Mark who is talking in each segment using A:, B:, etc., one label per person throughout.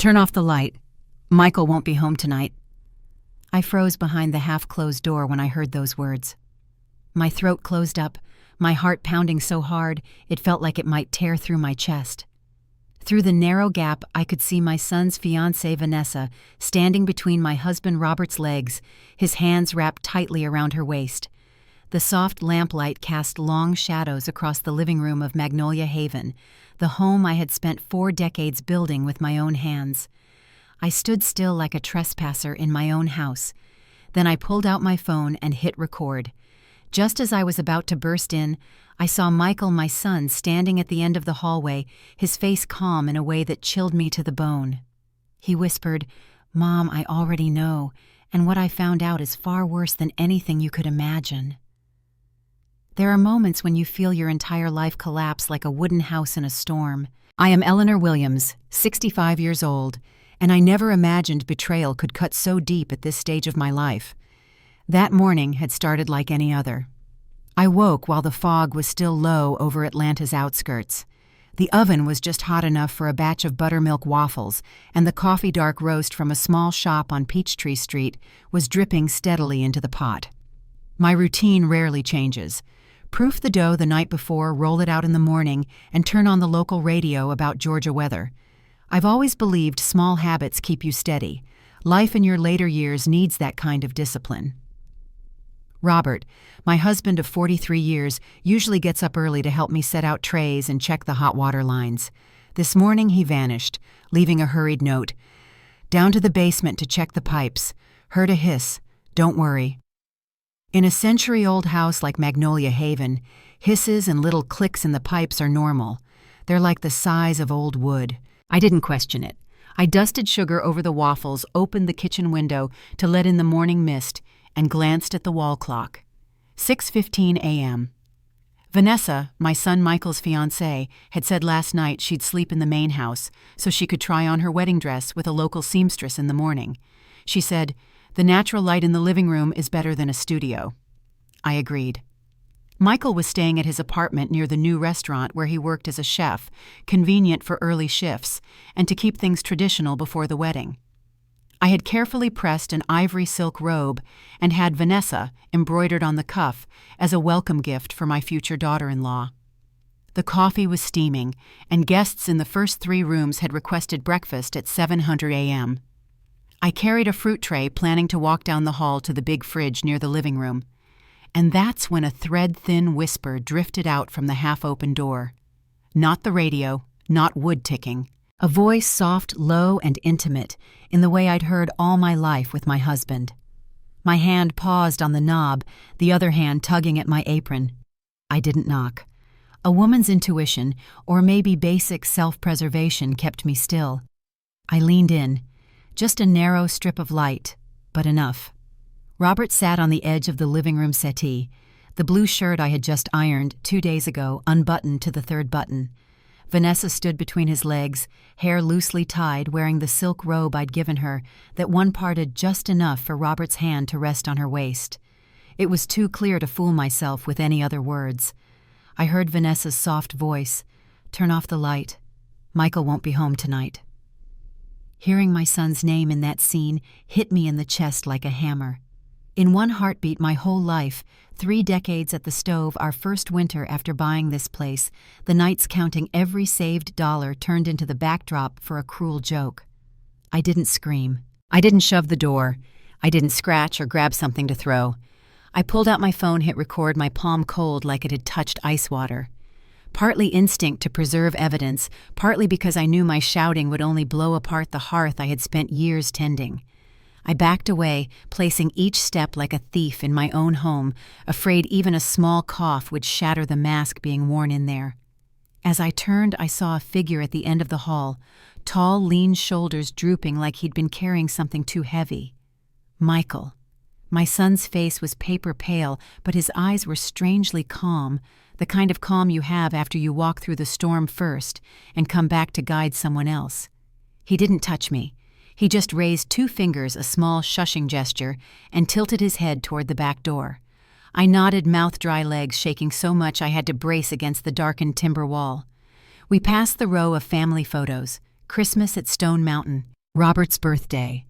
A: Turn off the light. Michael won't be home tonight. I froze behind the half-closed door when I heard those words. My throat closed up, my heart pounding so hard it felt like it might tear through my chest. Through the narrow gap, I could see my son's fiancée, Vanessa, standing between my husband Robert's legs, his hands wrapped tightly around her waist. The soft lamplight cast long shadows across the living room of Magnolia Haven, the home I had spent 4 decades building with my own hands. I stood still like a trespasser in my own house. Then I pulled out my phone and hit record. Just as I was about to burst in, I saw Michael, my son, standing at the end of the hallway, his face calm in a way that chilled me to the bone. He whispered, "Mom, I already know, and what I found out is far worse than anything you could imagine." There are moments when you feel your entire life collapse like a wooden house in a storm. I am Eleanor Williams, 65 years old, and I never imagined betrayal could cut so deep at this stage of my life. That morning had started like any other. I woke while the fog was still low over Atlanta's outskirts. The oven was just hot enough for a batch of buttermilk waffles, and the coffee dark roast from a small shop on Peachtree Street was dripping steadily into the pot. My routine rarely changes. Proof the dough the night before, roll it out in the morning, and turn on the local radio about Georgia weather. I've always believed small habits keep you steady. Life in your later years needs that kind of discipline. Robert, my husband of 43 years, usually gets up early to help me set out trays and check the hot water lines. This morning he vanished, leaving a hurried note. "Down to the basement to check the pipes. Heard a hiss. Don't worry." In a century-old house like Magnolia Haven, hisses and little clicks in the pipes are normal. They're like the size of old wood. I didn't question it. I dusted sugar over the waffles, opened the kitchen window to let in the morning mist, and glanced at the wall clock. 6:15 a.m. Vanessa, my son Michael's fiancée, had said last night she'd sleep in the main house so she could try on her wedding dress with a local seamstress in the morning. She said, "The natural light in the living room is better than a studio." I agreed. Michael was staying at his apartment near the new restaurant where he worked as a chef, convenient for early shifts, and to keep things traditional before the wedding. I had carefully pressed an ivory silk robe and had Vanessa embroidered on the cuff as a welcome gift for my future daughter-in-law. The coffee was steaming, and guests in the first 3 rooms had requested breakfast at 7:00 a.m. I carried a fruit tray, planning to walk down the hall to the big fridge near the living room. And that's when a thread-thin whisper drifted out from the half-open door. Not the radio, not wood ticking. A voice soft, low, and intimate, in the way I'd heard all my life with my husband. My hand paused on the knob, the other hand tugging at my apron. I didn't knock. A woman's intuition, or maybe basic self-preservation, kept me still. I leaned in. Just a narrow strip of light, but enough. Robert sat on the edge of the living room settee, the blue shirt I had just ironed 2 days ago unbuttoned to the 3rd button. Vanessa stood between his legs, hair loosely tied, wearing the silk robe I'd given her that one parted just enough for Robert's hand to rest on her waist. It was too clear to fool myself with any other words. I heard Vanessa's soft voice, "Turn off the light. Michael won't be home tonight." Hearing my son's name in that scene hit me in the chest like a hammer. In one heartbeat my whole life, 3 decades at the stove, our first winter after buying this place, the nights counting every saved dollar turned into the backdrop for a cruel joke. I didn't scream. I didn't shove the door. I didn't scratch or grab something to throw. I pulled out my phone, hit record, my palm cold like it had touched ice water. Partly instinct to preserve evidence, partly because I knew my shouting would only blow apart the hearth I had spent years tending. I backed away, placing each step like a thief in my own home, afraid even a small cough would shatter the mask being worn in there. As I turned, I saw a figure at the end of the hall, tall, lean shoulders drooping like he'd been carrying something too heavy. Michael. My son's face was paper pale, but his eyes were strangely calm, the kind of calm you have after you walk through the storm first and come back to guide someone else. He didn't touch me. He just raised 2 fingers, a small shushing gesture, and tilted his head toward the back door. I nodded, mouth-dry, legs shaking so much I had to brace against the darkened timber wall. We passed the row of family photos, Christmas at Stone Mountain. Robert's birthday.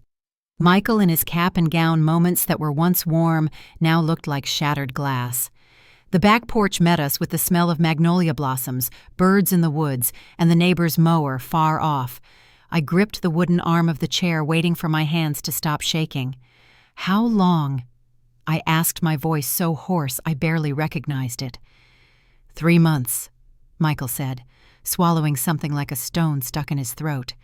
A: Michael in his cap and gown, moments that were once warm now looked like shattered glass. The back porch met us with the smell of magnolia blossoms, birds in the woods, and the neighbor's mower far off. I gripped the wooden arm of the chair, waiting for my hands to stop shaking. "How long?" I asked, my voice so hoarse I barely recognized it. 3 months, Michael said, swallowing something like a stone stuck in his throat.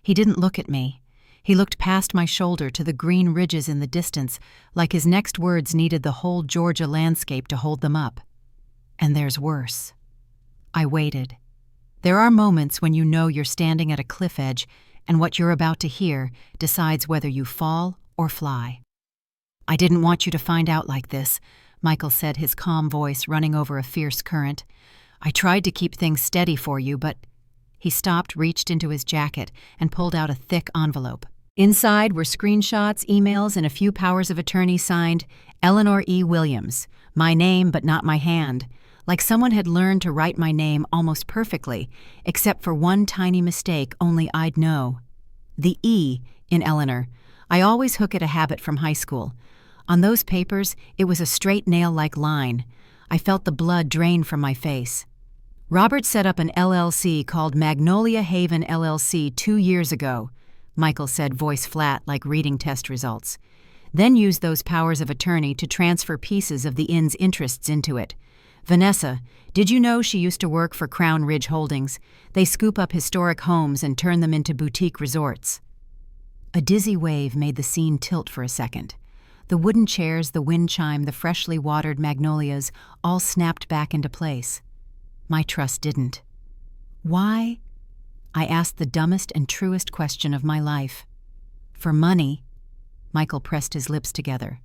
A: He didn't look at me. He looked past my shoulder to the green ridges in the distance, like his next words needed the whole Georgia landscape to hold them up. "And there's worse." I waited. There are moments when you know you're standing at a cliff edge, and what you're about to hear decides whether you fall or fly. "I didn't want you to find out like this," Michael said, his calm voice running over a fierce current. "I tried to keep things steady for you, but—" He stopped, reached into his jacket, and pulled out a thick envelope. Inside were screenshots, emails, and a few powers of attorney signed Eleanor E. Williams. My name, but not my hand. Like someone had learned to write my name almost perfectly, except for one tiny mistake only I'd know. The E in Eleanor. I always hook at a habit from high school. On those papers, it was a straight nail-like line. I felt the blood drain from my face. "Robert set up an LLC called Magnolia Haven LLC 2 years ago," Michael said, voice flat like reading test results. "Then used those powers of attorney to transfer pieces of the inn's interests into it. Vanessa, did you know she used to work for Crown Ridge Holdings? They scoop up historic homes and turn them into boutique resorts." A dizzy wave made the scene tilt for a second. The wooden chairs, the wind chime, the freshly watered magnolias all snapped back into place. My trust didn't. "Why?" I asked the dumbest and truest question of my life. "For money." Michael pressed his lips together.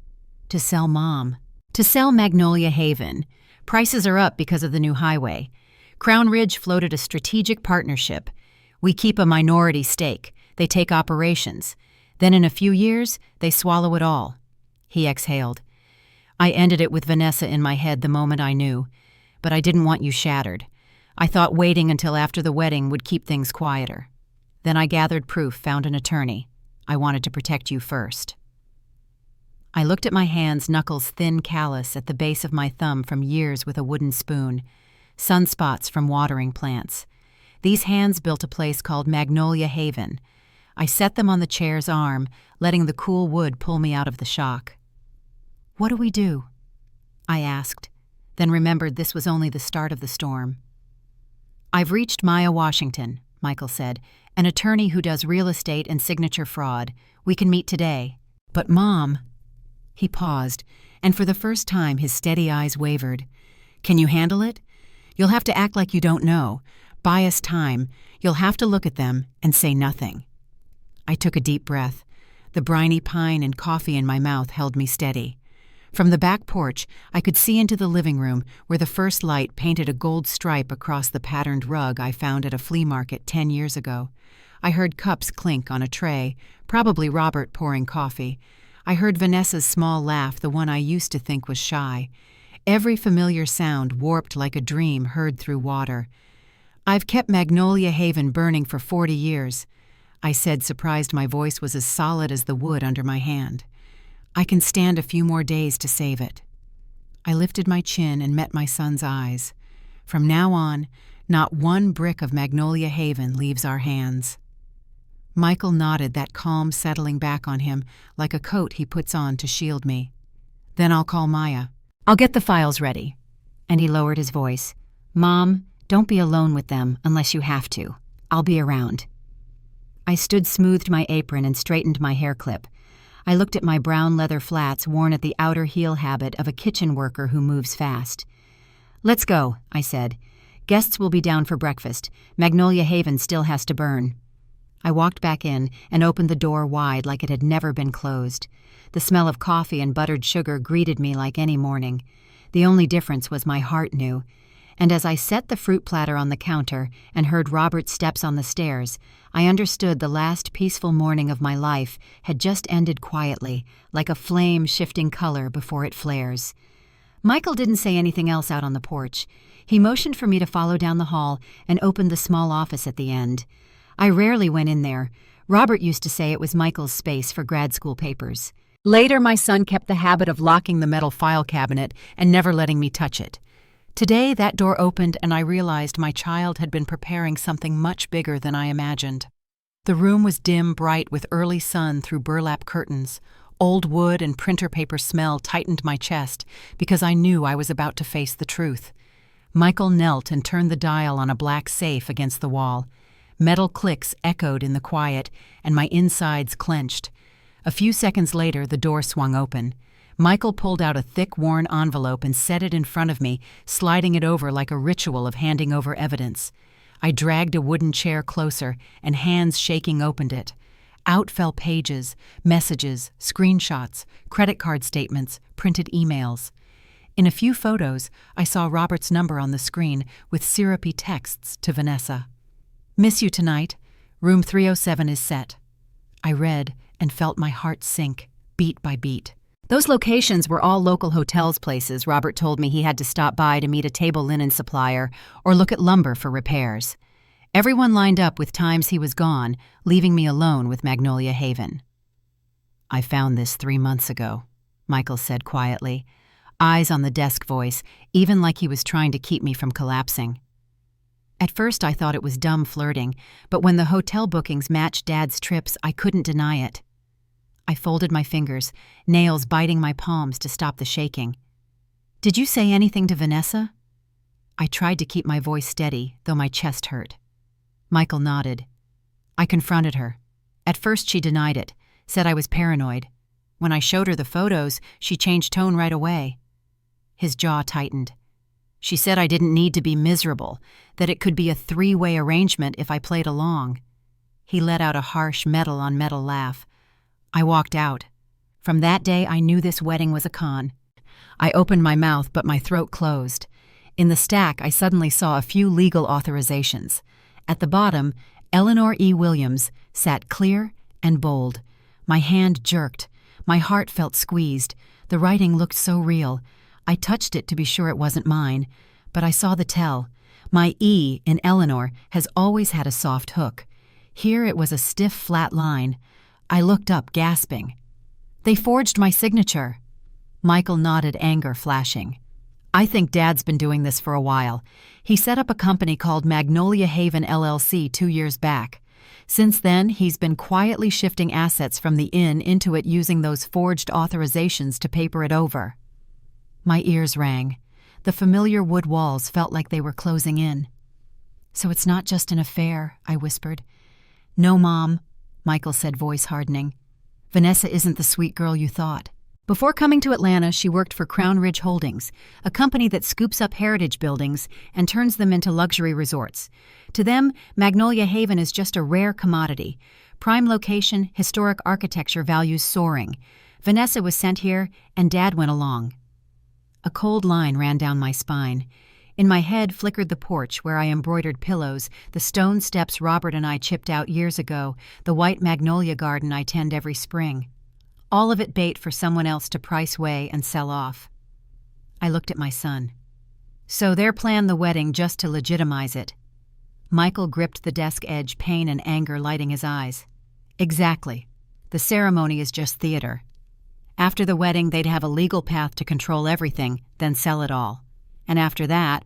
A: "To sell Mom. To sell Magnolia Haven. Prices are up because of the new highway. Crown Ridge floated a strategic partnership. We keep a minority stake. They take operations. Then in a few years, they swallow it all." He exhaled. "I ended it with Vanessa in my head the moment I knew. But I didn't want you shattered. I thought waiting until after the wedding would keep things quieter. Then I gathered proof, found an attorney. I wanted to protect you first." I looked at my hands, knuckles thin callous at the base of my thumb from years with a wooden spoon, sunspots from watering plants. These hands built a place called Magnolia Haven. I set them on the chair's arm, letting the cool wood pull me out of the shock. "What do we do?" I asked, then remembered this was only the start of the storm. "I've reached Maya Washington," Michael said, "an attorney who does real estate and signature fraud. We can meet today." "But Mom—" He paused, and for the first time his steady eyes wavered. "Can you handle it? You'll have to act like you don't know. Buy us time. You'll have to look at them and say nothing." I took a deep breath. The briny pine and coffee in my mouth held me steady. From the back porch, I could see into the living room where the first light painted a gold stripe across the patterned rug I found at a flea market 10 years ago. I heard cups clink on a tray, probably Robert pouring coffee. I heard Vanessa's small laugh, the one I used to think was shy. Every familiar sound warped like a dream heard through water. "I've kept Magnolia Haven burning for 40 years, I said, surprised my voice was as solid as the wood under my hand. "I can stand a few more days to save it." I lifted my chin and met my son's eyes. From now on, not one brick of Magnolia Haven leaves our hands. Michael nodded, that calm settling back on him like a coat he puts on to shield me. "Then I'll call Maya. I'll get the files ready." And he lowered his voice. "Mom, don't be alone with them unless you have to. I'll be around." I smoothed my apron and straightened my hair clip. I looked at my brown leather flats worn at the outer heel habit of a kitchen worker who moves fast. "Let's go," I said. "Guests will be down for breakfast. Magnolia Haven still has to burn." I walked back in and opened the door wide like it had never been closed. The smell of coffee and buttered sugar greeted me like any morning. The only difference was my heart knew. And as I set the fruit platter on the counter and heard Robert's steps on the stairs, I understood the last peaceful morning of my life had just ended quietly, like a flame shifting color before it flares. Michael didn't say anything else out on the porch. He motioned for me to follow down the hall and opened the small office at the end. I rarely went in there. Robert used to say it was Michael's space for grad school papers. Later, my son kept the habit of locking the metal file cabinet and never letting me touch it. Today, that door opened and I realized my child had been preparing something much bigger than I imagined. The room was dim, bright, with early sun through burlap curtains. Old wood and printer paper smell tightened my chest because I knew I was about to face the truth. Michael knelt and turned the dial on a black safe against the wall. Metal clicks echoed in the quiet, and my insides clenched. A few seconds later, the door swung open. Michael pulled out a thick, worn envelope and set it in front of me, sliding it over like a ritual of handing over evidence. I dragged a wooden chair closer, and hands shaking opened it. Out fell pages, messages, screenshots, credit card statements, printed emails. In a few photos, I saw Robert's number on the screen with syrupy texts to Vanessa. "Miss you tonight. Room 307 is set." I read and felt my heart sink, beat by beat. Those locations were all local hotels places Robert told me he had to stop by to meet a table linen supplier or look at lumber for repairs. Everyone lined up with times he was gone, leaving me alone with Magnolia Haven. "I found this 3 months ago," Michael said quietly, eyes on the desk voice, even like he was trying to keep me from collapsing. At first I thought it was dumb flirting, but when the hotel bookings matched Dad's trips, I couldn't deny it. I folded my fingers, nails biting my palms to stop the shaking. "Did you say anything to Vanessa?" I tried to keep my voice steady, though my chest hurt. Michael nodded. "I confronted her. At first she denied it, said I was paranoid. When I showed her the photos, she changed tone right away." His jaw tightened. "She said I didn't need to be miserable, that it could be a 3-way arrangement if I played along." He let out a harsh metal-on-metal laugh. I walked out. From that day, I knew this wedding was a con. I opened my mouth, but my throat closed. In the stack, I suddenly saw a few legal authorizations. At the bottom, Eleanor Williams sat clear and bold. My hand jerked. My heart felt squeezed. The writing looked so real. I touched it to be sure it wasn't mine, but I saw the tell. My E in Eleanor has always had a soft hook. Here it was a stiff, flat line. I looked up, gasping. "They forged my signature." Michael nodded, anger flashing. "I think Dad's been doing this for a while. He set up a company called Magnolia Haven LLC 2 years back. Since then, he's been quietly shifting assets from the inn into it using those forged authorizations to paper it over." My ears rang. The familiar wood walls felt like they were closing in. "So it's not just an affair," I whispered. "No, Mom," Michael said, voice hardening. "Vanessa isn't the sweet girl you thought." Before coming to Atlanta, she worked for Crown Ridge Holdings, a company that scoops up heritage buildings and turns them into luxury resorts. To them, Magnolia Haven is just a rare commodity. Prime location, historic architecture values soaring. Vanessa was sent here, and Dad went along. A cold line ran down my spine. In my head flickered the porch where I embroidered pillows, the stone steps Robert and I chipped out years ago, the white magnolia garden I tend every spring. All of it bait for someone else to price weigh and sell off. I looked at my son. "So they're planned the wedding just to legitimize it." Michael gripped the desk edge, pain and anger lighting his eyes. "Exactly. The ceremony is just theater. After the wedding, they'd have a legal path to control everything, then sell it all. And after that—"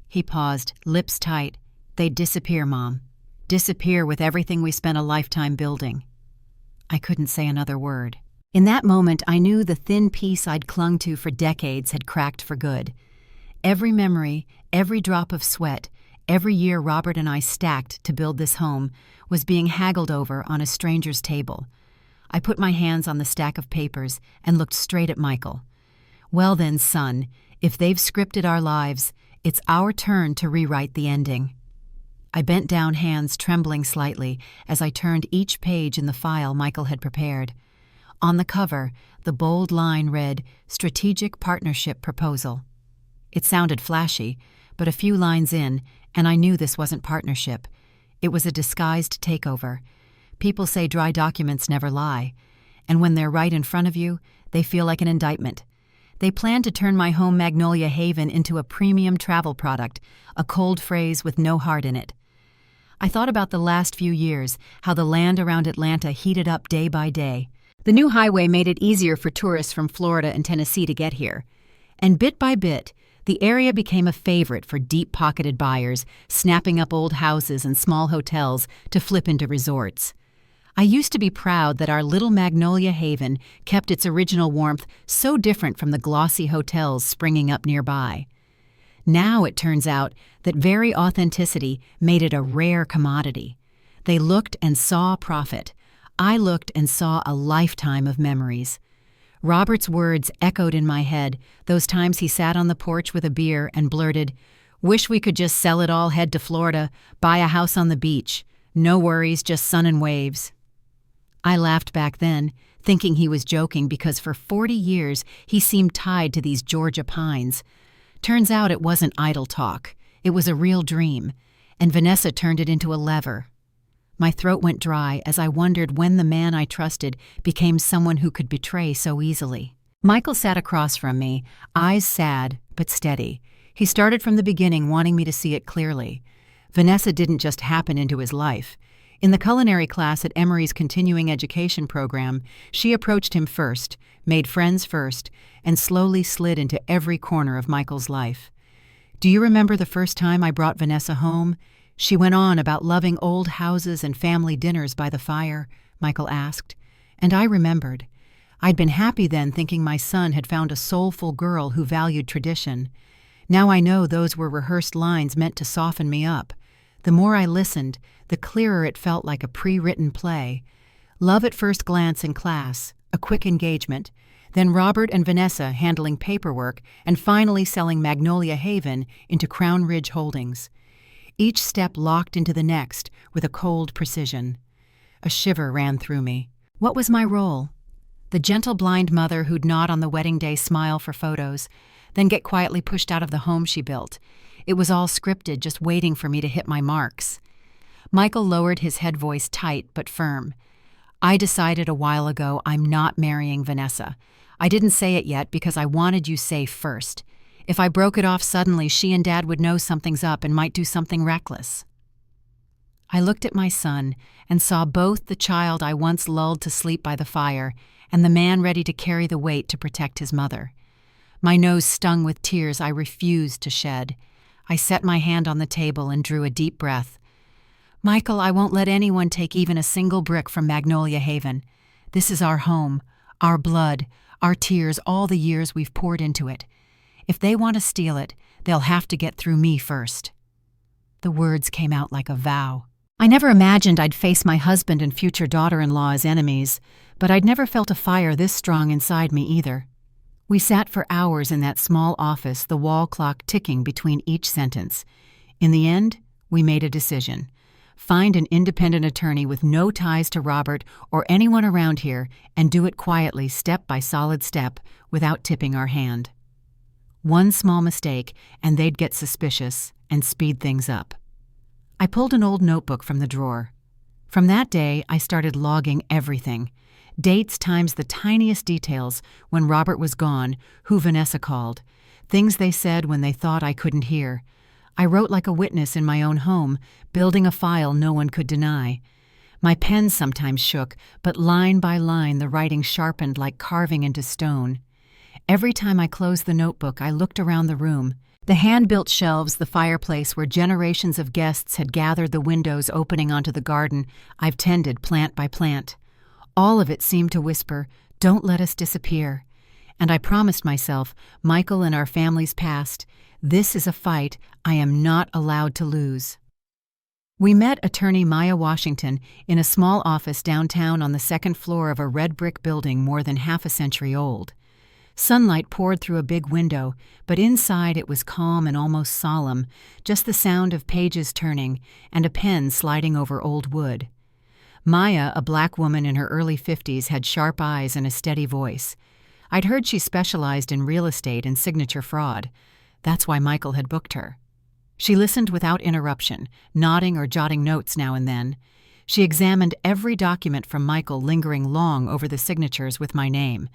A: He paused, lips tight. "They'd disappear, Mom. Disappear with everything we spent a lifetime building." I couldn't say another word. In that moment, I knew the thin piece I'd clung to for decades had cracked for good. Every memory, every drop of sweat, every year Robert and I stacked to build this home was being haggled over on a stranger's table. I put my hands on the stack of papers and looked straight at Michael. "Well then, son, if they've scripted our lives, it's our turn to rewrite the ending." I bent down, hands trembling slightly, as I turned each page in the file Michael had prepared. On the cover, the bold line read, "Strategic Partnership Proposal." It sounded flashy, but a few lines in, and I knew this wasn't partnership. It was a disguised takeover. People say dry documents never lie, and when they're right in front of you, they feel like an indictment. They plan to turn my home Magnolia Haven into a premium travel product, a cold phrase with no heart in it. I thought about the last few years, how the land around Atlanta heated up day by day. The new highway made it easier for tourists from Florida and Tennessee to get here. And bit by bit, the area became a favorite for deep-pocketed buyers, snapping up old houses and small hotels to flip into resorts. I used to be proud that our little Magnolia Haven kept its original warmth so different from the glossy hotels springing up nearby. Now it turns out that very authenticity made it a rare commodity. They looked and saw profit. I looked and saw a lifetime of memories. Robert's words echoed in my head, those times he sat on the porch with a beer and blurted, "Wish we could just sell it all, head to Florida, buy a house on the beach. No worries, just sun and waves." I laughed back then, thinking he was joking because for 40 years he seemed tied to these Georgia pines. Turns out it wasn't idle talk. It was a real dream, and Vanessa turned it into a lever. My throat went dry as I wondered when the man I trusted became someone who could betray so easily. Michael sat across from me, eyes sad but steady. He started from the beginning, wanting me to see it clearly. Vanessa didn't just happen into his life. In the culinary class at Emory's continuing education program, she approached him first, made friends first, and slowly slid into every corner of Michael's life. "Do you remember the first time I brought Vanessa home?" She went on about loving old houses and family dinners by the fire, Michael asked. And I remembered. I'd been happy then, thinking my son had found a soulful girl who valued tradition. Now I know those were rehearsed lines meant to soften me up. The more I listened, the clearer it felt like a pre-written play. Love at first glance in class, a quick engagement, then Robert and Vanessa handling paperwork, and finally selling Magnolia Haven into Crown Ridge Holdings. Each step locked into the next with a cold precision. A shiver ran through me. What was my role? The gentle blind mother who'd nod on the wedding day, smile for photos, then get quietly pushed out of the home she built. It was all scripted, just waiting for me to hit my marks. Michael lowered his head voice tight but firm. "I decided a while ago I'm not marrying Vanessa. I didn't say it yet because I wanted you safe first. If I broke it off suddenly, she and Dad would know something's up and might do something reckless." I looked at my son and saw both the child I once lulled to sleep by the fire and the man ready to carry the weight to protect his mother. My nose stung with tears I refused to shed. I set my hand on the table and drew a deep breath. "Michael, I won't let anyone take even a single brick from Magnolia Haven. This is our home, our blood, our tears, all the years we've poured into it. If they want to steal it, they'll have to get through me first." The words came out like a vow. I never imagined I'd face my husband and future daughter-in-law as enemies, but I'd never felt a fire this strong inside me either. We sat for hours in that small office, the wall clock ticking between each sentence. In the end, we made a decision. Find an independent attorney with no ties to Robert or anyone around here and do it quietly, step by solid step, without tipping our hand. One small mistake, and they'd get suspicious and speed things up. I pulled an old notebook from the drawer. From that day, I started logging everything. Dates times the tiniest details, when Robert was gone, who Vanessa called, things they said when they thought I couldn't hear. I wrote like a witness in my own home, building a file no one could deny. My pen sometimes shook, but line by line the writing sharpened like carving into stone. Every time I closed the notebook, I looked around the room. The hand-built shelves, the fireplace where generations of guests had gathered, the windows opening onto the garden I've tended plant by plant. All of it seemed to whisper, "Don't let us disappear." And I promised myself, Michael and our family's past, this is a fight I am not allowed to lose. We met attorney Maya Washington in a small office downtown on the second floor of a red brick building more than half a century old. Sunlight poured through a big window, but inside it was calm and almost solemn, just the sound of pages turning and a pen sliding over old wood. Maya, a black woman in her early 50s, had sharp eyes and a steady voice. I'd heard she specialized in real estate and signature fraud. That's why Michael had booked her. She listened without interruption, nodding or jotting notes now and then. She examined every document from Michael, lingering long over the signatures with my name.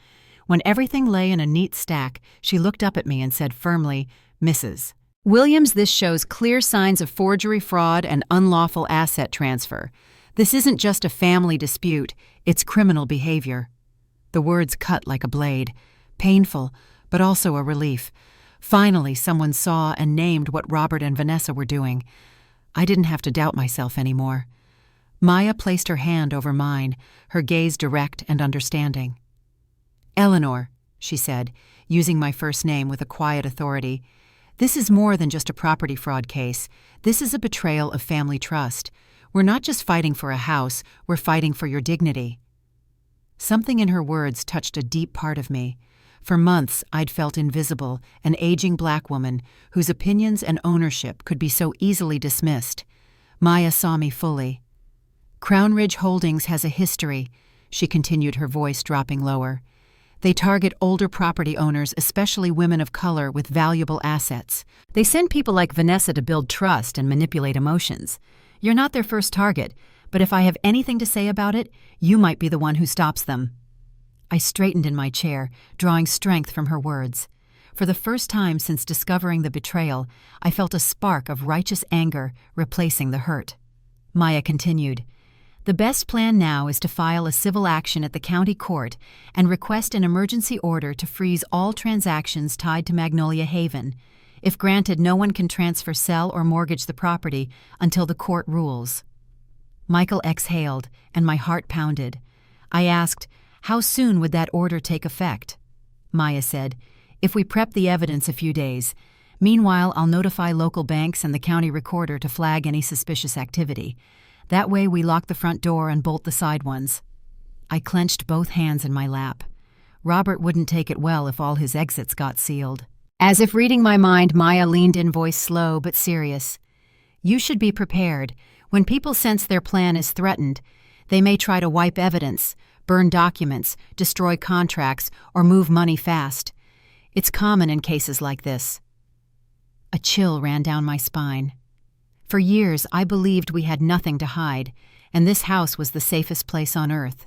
A: When everything lay in a neat stack, she looked up at me and said firmly, "Mrs." Williams, this shows clear signs of forgery, fraud, and unlawful asset transfer. This isn't just a family dispute, it's criminal behavior. The words cut like a blade. Painful, but also a relief. Finally, someone saw and named what Robert and Vanessa were doing. I didn't have to doubt myself anymore. Maya placed her hand over mine, her gaze direct and understanding. "Eleanor," she said, using my first name with a quiet authority, "this is more than just a property fraud case. This is a betrayal of family trust. We're not just fighting for a house, we're fighting for your dignity." Something in her words touched a deep part of me. For months, I'd felt invisible, an aging black woman whose opinions and ownership could be so easily dismissed. Maya saw me fully. "Crown Ridge Holdings has a history," she continued, her voice dropping lower. "They target older property owners, especially women of color with valuable assets. They send people like Vanessa to build trust and manipulate emotions. You're not their first target, but if I have anything to say about it, you might be the one who stops them." I straightened in my chair, drawing strength from her words. For the first time since discovering the betrayal, I felt a spark of righteous anger replacing the hurt. Maya continued, "The best plan now is to file a civil action at the county court and request an emergency order to freeze all transactions tied to Magnolia Haven. If granted, no one can transfer, sell, or mortgage the property until the court rules." Michael exhaled, and my heart pounded. I asked, "How soon would that order take effect?" Maya said, "If we prep the evidence a few days. Meanwhile, I'll notify local banks and the county recorder to flag any suspicious activity. That way we lock the front door and bolt the side ones." I clenched both hands in my lap. Robert wouldn't take it well if all his exits got sealed. As if reading my mind, Maya leaned in, voice slow but serious. "You should be prepared. When people sense their plan is threatened, they may try to wipe evidence, burn documents, destroy contracts, or move money fast. It's common in cases like this." A chill ran down my spine. For years, I believed we had nothing to hide, and this house was the safest place on earth.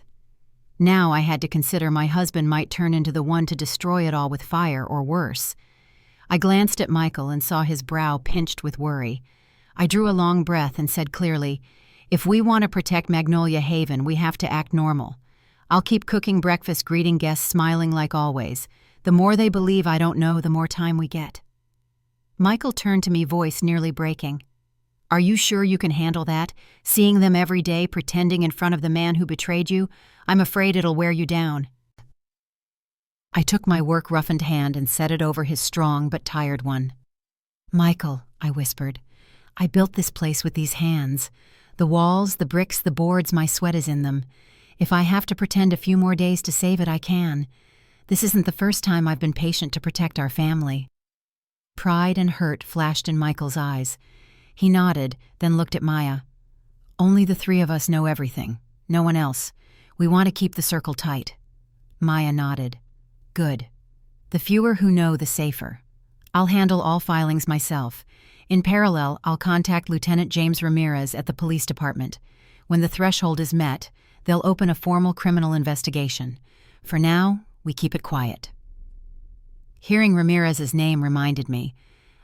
A: Now I had to consider my husband might turn into the one to destroy it all with fire or worse. I glanced at Michael and saw his brow pinched with worry. I drew a long breath and said clearly, "If we want to protect Magnolia Haven, we have to act normal. I'll keep cooking breakfast, greeting guests, smiling like always. The more they believe I don't know, the more time we get." Michael turned to me, voice nearly breaking. "Are you sure you can handle that? Seeing them every day, pretending in front of the man who betrayed you? I'm afraid it'll wear you down." I took my work-roughened hand and set it over his strong but tired one. "Michael," I whispered, "I built this place with these hands. The walls, the bricks, the boards, my sweat is in them. If I have to pretend a few more days to save it, I can. This isn't the first time I've been patient to protect our family." Pride and hurt flashed in Michael's eyes. He nodded, then looked at Maya. "Only the three of us know everything. No one else. We want to keep the circle tight." Maya nodded. "Good. The fewer who know, the safer. I'll handle all filings myself. In parallel, I'll contact Lieutenant James Ramirez at the police department. When the threshold is met, they'll open a formal criminal investigation. For now, we keep it quiet." Hearing Ramirez's name reminded me.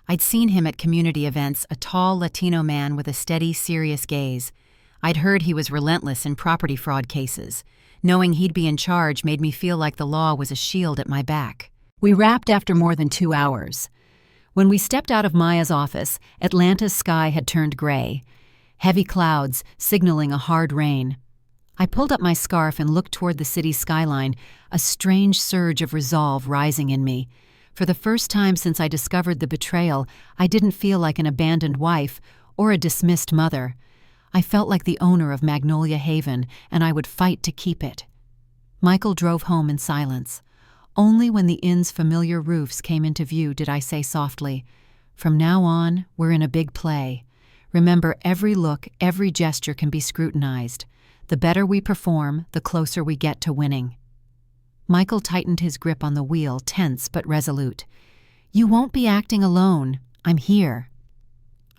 A: I'd seen him at community events, a tall Latino man with a steady, serious gaze. I'd heard he was relentless in property fraud cases. Knowing he'd be in charge made me feel like the law was a shield at my back. We wrapped after more than 2 hours. When we stepped out of Maya's office, Atlanta's sky had turned gray. Heavy clouds signaling a hard rain. I pulled up my scarf and looked toward the city's skyline, a strange surge of resolve rising in me. For the first time since I discovered the betrayal, I didn't feel like an abandoned wife or a dismissed mother. I felt like the owner of Magnolia Haven, and I would fight to keep it. Michael drove home in silence. Only when the inn's familiar roofs came into view did I say softly, "From now on, we're in a big play. Remember, every look, every gesture can be scrutinized. The better we perform, the closer we get to winning." Michael tightened his grip on the wheel, tense but resolute. "You won't be acting alone. I'm here."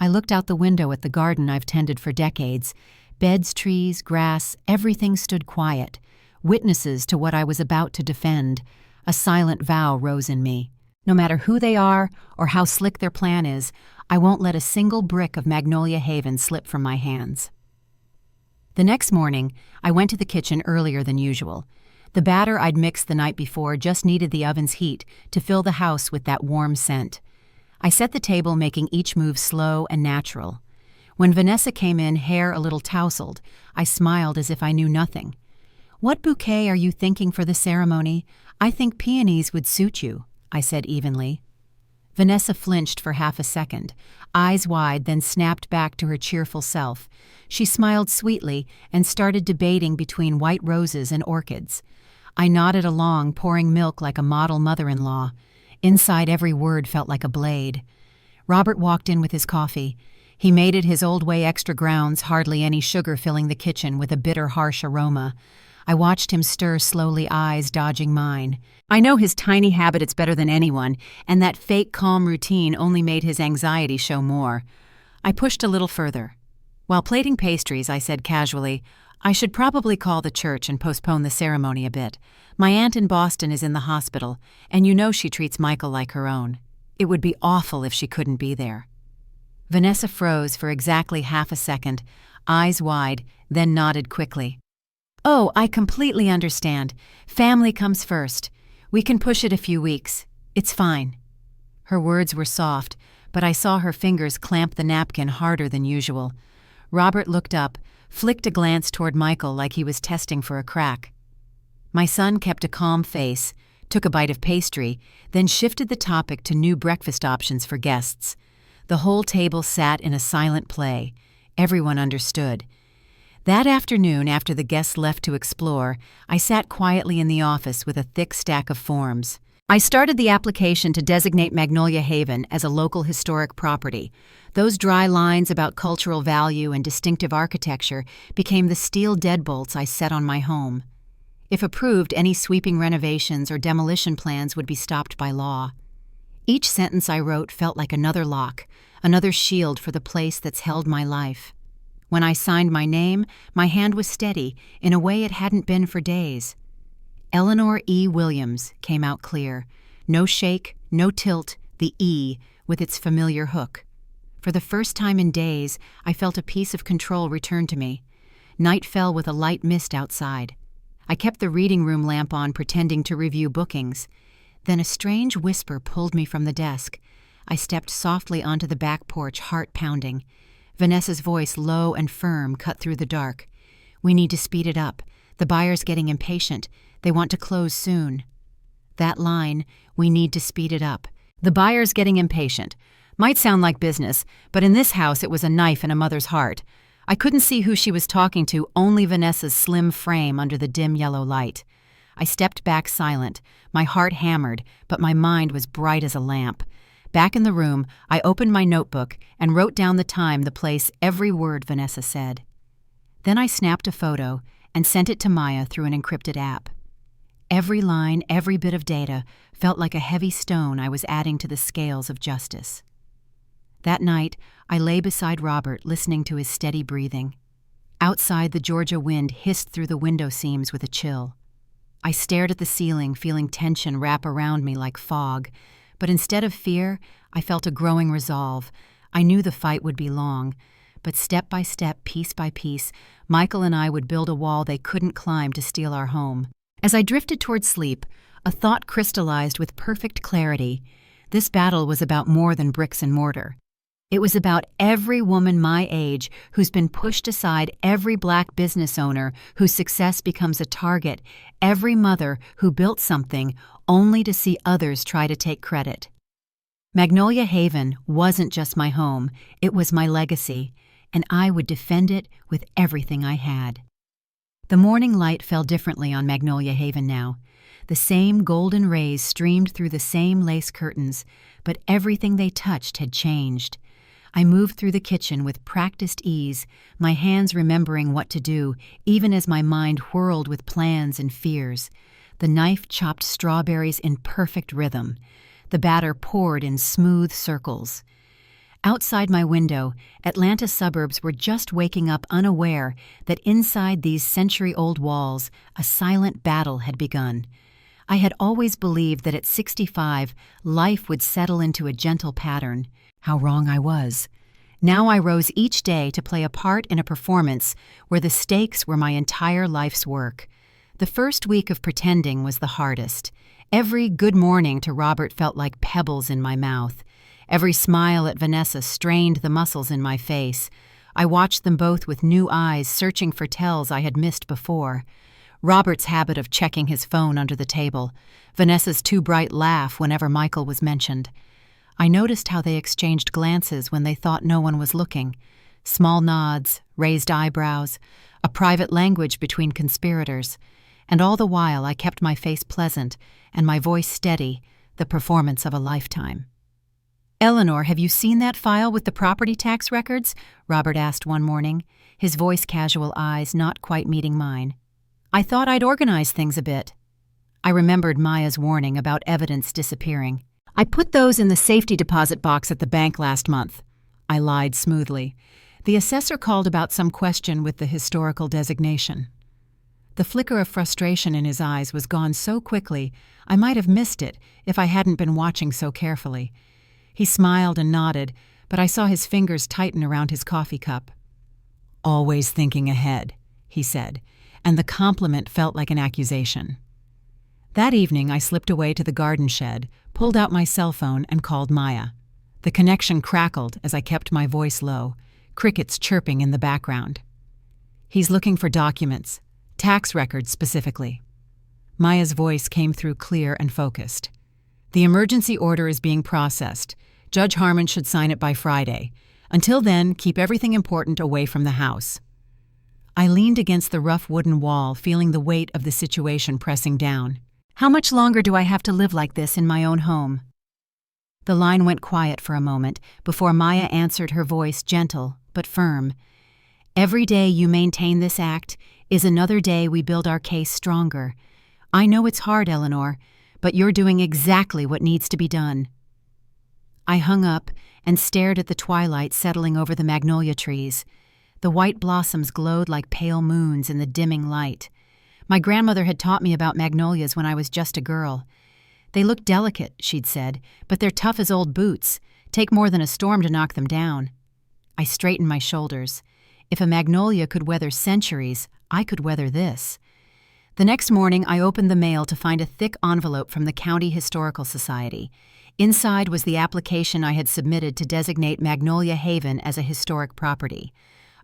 A: I looked out the window at the garden I've tended for decades. Beds, trees, grass, everything stood quiet, witnesses to what I was about to defend. A silent vow rose in me. No matter who they are or how slick their plan is, I won't let a single brick of Magnolia Haven slip from my hands. The next morning, I went to the kitchen earlier than usual. The batter I'd mixed the night before just needed the oven's heat to fill the house with that warm scent. I set the table, making each move slow and natural. When Vanessa came in, hair a little tousled, I smiled as if I knew nothing. "What bouquet are you thinking for the ceremony? I think peonies would suit you," I said evenly. Vanessa flinched for half a second, eyes wide, then snapped back to her cheerful self. She smiled sweetly and started debating between white roses and orchids. I nodded along, pouring milk like a model mother-in-law. Inside, every word felt like a blade. Robert walked in with his coffee. He made it his old way, extra grounds, hardly any sugar, filling the kitchen with a bitter, harsh aroma. I watched him stir slowly, eyes dodging mine. I know his tiny habits better than anyone, and that fake calm routine only made his anxiety show more. I pushed a little further. While plating pastries, I said casually, "I should probably call the church and postpone the ceremony a bit. My aunt in Boston is in the hospital, and you know she treats Michael like her own. It would be awful if she couldn't be there." Vanessa froze for exactly half a second, eyes wide, then nodded quickly. "Oh, I completely understand. Family comes first. We can push it a few weeks. It's fine." Her words were soft, but I saw her fingers clamp the napkin harder than usual. Robert looked up, flicked a glance toward Michael like he was testing for a crack. My son kept a calm face, took a bite of pastry, then shifted the topic to new breakfast options for guests. The whole table sat in a silent play. Everyone understood. That afternoon, after the guests left to explore, I sat quietly in the office with a thick stack of forms. I started the application to designate Magnolia Haven as a local historic property. Those dry lines about cultural value and distinctive architecture became the steel deadbolts I set on my home. If approved, any sweeping renovations or demolition plans would be stopped by law. Each sentence I wrote felt like another lock, another shield for the place that's held my life. When I signed my name, my hand was steady in a way it hadn't been for days. Eleanor E. Williams came out clear. No shake, no tilt, the E with its familiar hook. For the first time in days, I felt a piece of control return to me. Night fell with a light mist outside. I kept the reading room lamp on, pretending to review bookings. Then a strange whisper pulled me from the desk. I stepped softly onto the back porch, heart pounding. Vanessa's voice, low and firm, cut through the dark. "We need to speed it up. The buyer's getting impatient. They want to close soon." That line, "we need to speed it up. The buyer's getting impatient," might sound like business, but in this house it was a knife in a mother's heart. I couldn't see who she was talking to, only Vanessa's slim frame under the dim yellow light. I stepped back silent, my heart hammered, but my mind was bright as a lamp. Back in the room, I opened my notebook and wrote down the time, the place, every word Vanessa said. Then I snapped a photo and sent it to Maya through an encrypted app. Every line, every bit of data felt like a heavy stone I was adding to the scales of justice. That night, I lay beside Robert, listening to his steady breathing. Outside, the Georgia wind hissed through the window seams with a chill. I stared at the ceiling, feeling tension wrap around me like fog. But instead of fear, I felt a growing resolve. I knew the fight would be long, but step by step, piece by piece, Michael and I would build a wall they couldn't climb to steal our home. As I drifted toward sleep, a thought crystallized with perfect clarity. This battle was about more than bricks and mortar. It was about every woman my age who's been pushed aside, every Black business owner whose success becomes a target, every mother who built something only to see others try to take credit. Magnolia Haven wasn't just my home, it was my legacy, and I would defend it with everything I had. The morning light fell differently on Magnolia Haven now. The same golden rays streamed through the same lace curtains, but everything they touched had changed. I moved through the kitchen with practiced ease, my hands remembering what to do, even as my mind whirled with plans and fears. The knife chopped strawberries in perfect rhythm. The batter poured in smooth circles. Outside my window, Atlanta suburbs were just waking up, unaware that inside these century-old walls, a silent battle had begun. I had always believed that at 65, life would settle into a gentle pattern. How wrong I was. Now I rose each day to play a part in a performance where the stakes were my entire life's work. The first week of pretending was the hardest. Every good morning to Robert felt like pebbles in my mouth. Every smile at Vanessa strained the muscles in my face. I watched them both with new eyes, searching for tells I had missed before. Robert's habit of checking his phone under the table. Vanessa's too bright laugh whenever Michael was mentioned. I noticed how they exchanged glances when they thought no one was looking. Small nods, raised eyebrows, a private language between conspirators. And all the while I kept my face pleasant and my voice steady, the performance of a lifetime. "Eleanor, have you seen that file with the property tax records?" Robert asked one morning, his voice casual, eyes not quite meeting mine. "I thought I'd organize things a bit." I remembered Maya's warning about evidence disappearing. "I put those in the safety deposit box at the bank last month." I lied smoothly. The assessor called about some question with the historical designation. The flicker of frustration in his eyes was gone so quickly I might have missed it if I hadn't been watching so carefully. He smiled and nodded, but I saw his fingers tighten around his coffee cup. "Always thinking ahead," he said, and the compliment felt like an accusation. That evening I slipped away to the garden shed, pulled out my cell phone, and called Maya. The connection crackled as I kept my voice low, crickets chirping in the background. "He's looking for documents, tax records specifically." Maya's voice came through clear and focused. "The emergency order is being processed. Judge Harmon should sign it by Friday. Until then, keep everything important away from the house." I leaned against the rough wooden wall, feeling the weight of the situation pressing down. How much longer do I have to live like this in my own home? The line went quiet for a moment before Maya answered, her voice gentle but firm. "Every day you maintain this act is another day we build our case stronger. I know it's hard, Eleanor, but you're doing exactly what needs to be done." I hung up and stared at the twilight settling over the magnolia trees. The white blossoms glowed like pale moons in the dimming light. My grandmother had taught me about magnolias when I was just a girl. "They look delicate," she'd said, "but they're tough as old boots. Take more than a storm to knock them down." I straightened my shoulders. If a magnolia could weather centuries, I could weather this. The next morning, I opened the mail to find a thick envelope from the County Historical Society. Inside was the application I had submitted to designate Magnolia Haven as a historic property.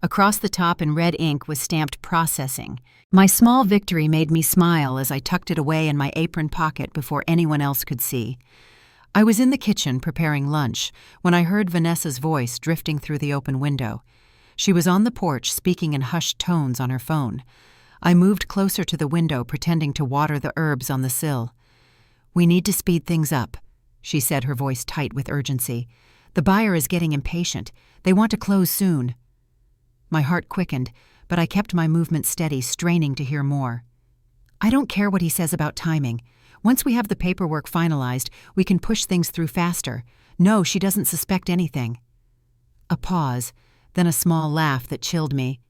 A: Across the top in red ink was stamped "Processing." My small victory made me smile as I tucked it away in my apron pocket before anyone else could see. I was in the kitchen preparing lunch when I heard Vanessa's voice drifting through the open window. She was on the porch speaking in hushed tones on her phone. I moved closer to the window, pretending to water the herbs on the sill. "We need to speed things up," she said, her voice tight with urgency. "The buyer is getting impatient. They want to close soon." My heart quickened, but I kept my movement steady, straining to hear more. "I don't care what he says about timing. Once we have the paperwork finalized, we can push things through faster. No, she doesn't suspect anything." A pause, then a small laugh that chilled me.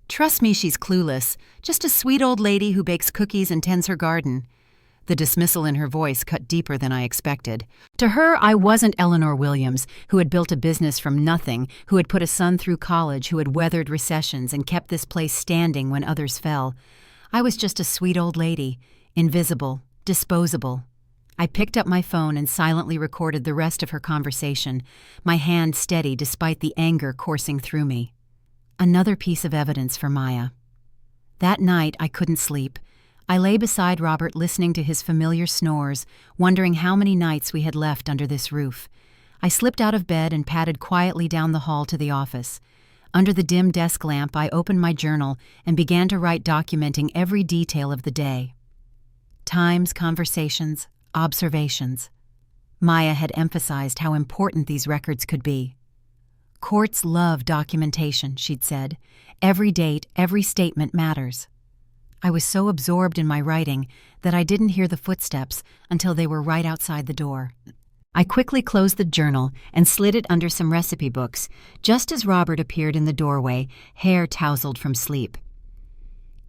A: "Trust me, she's clueless. Just a sweet old lady who bakes cookies and tends her garden." The dismissal in her voice cut deeper than I expected. To her, I wasn't Eleanor Williams, who had built a business from nothing, who had put a son through college, who had weathered recessions and kept this place standing when others fell. I was just a sweet old lady, invisible, disposable. I picked up my phone and silently recorded the rest of her conversation, my hand steady despite the anger coursing through me. Another piece of evidence for Maya. That night, I couldn't sleep. I lay beside Robert listening to his familiar snores, wondering how many nights we had left under this roof. I slipped out of bed and padded quietly down the hall to the office. Under the dim desk lamp, I opened my journal and began to write, documenting every detail of the day. Times, conversations, observations. Maya had emphasized how important these records could be. "Courts love documentation," she'd said. "Every date, every statement matters." I was so absorbed in my writing that I didn't hear the footsteps until they were right outside the door. I quickly closed the journal and slid it under some recipe books, just as Robert appeared in the doorway, hair tousled from sleep.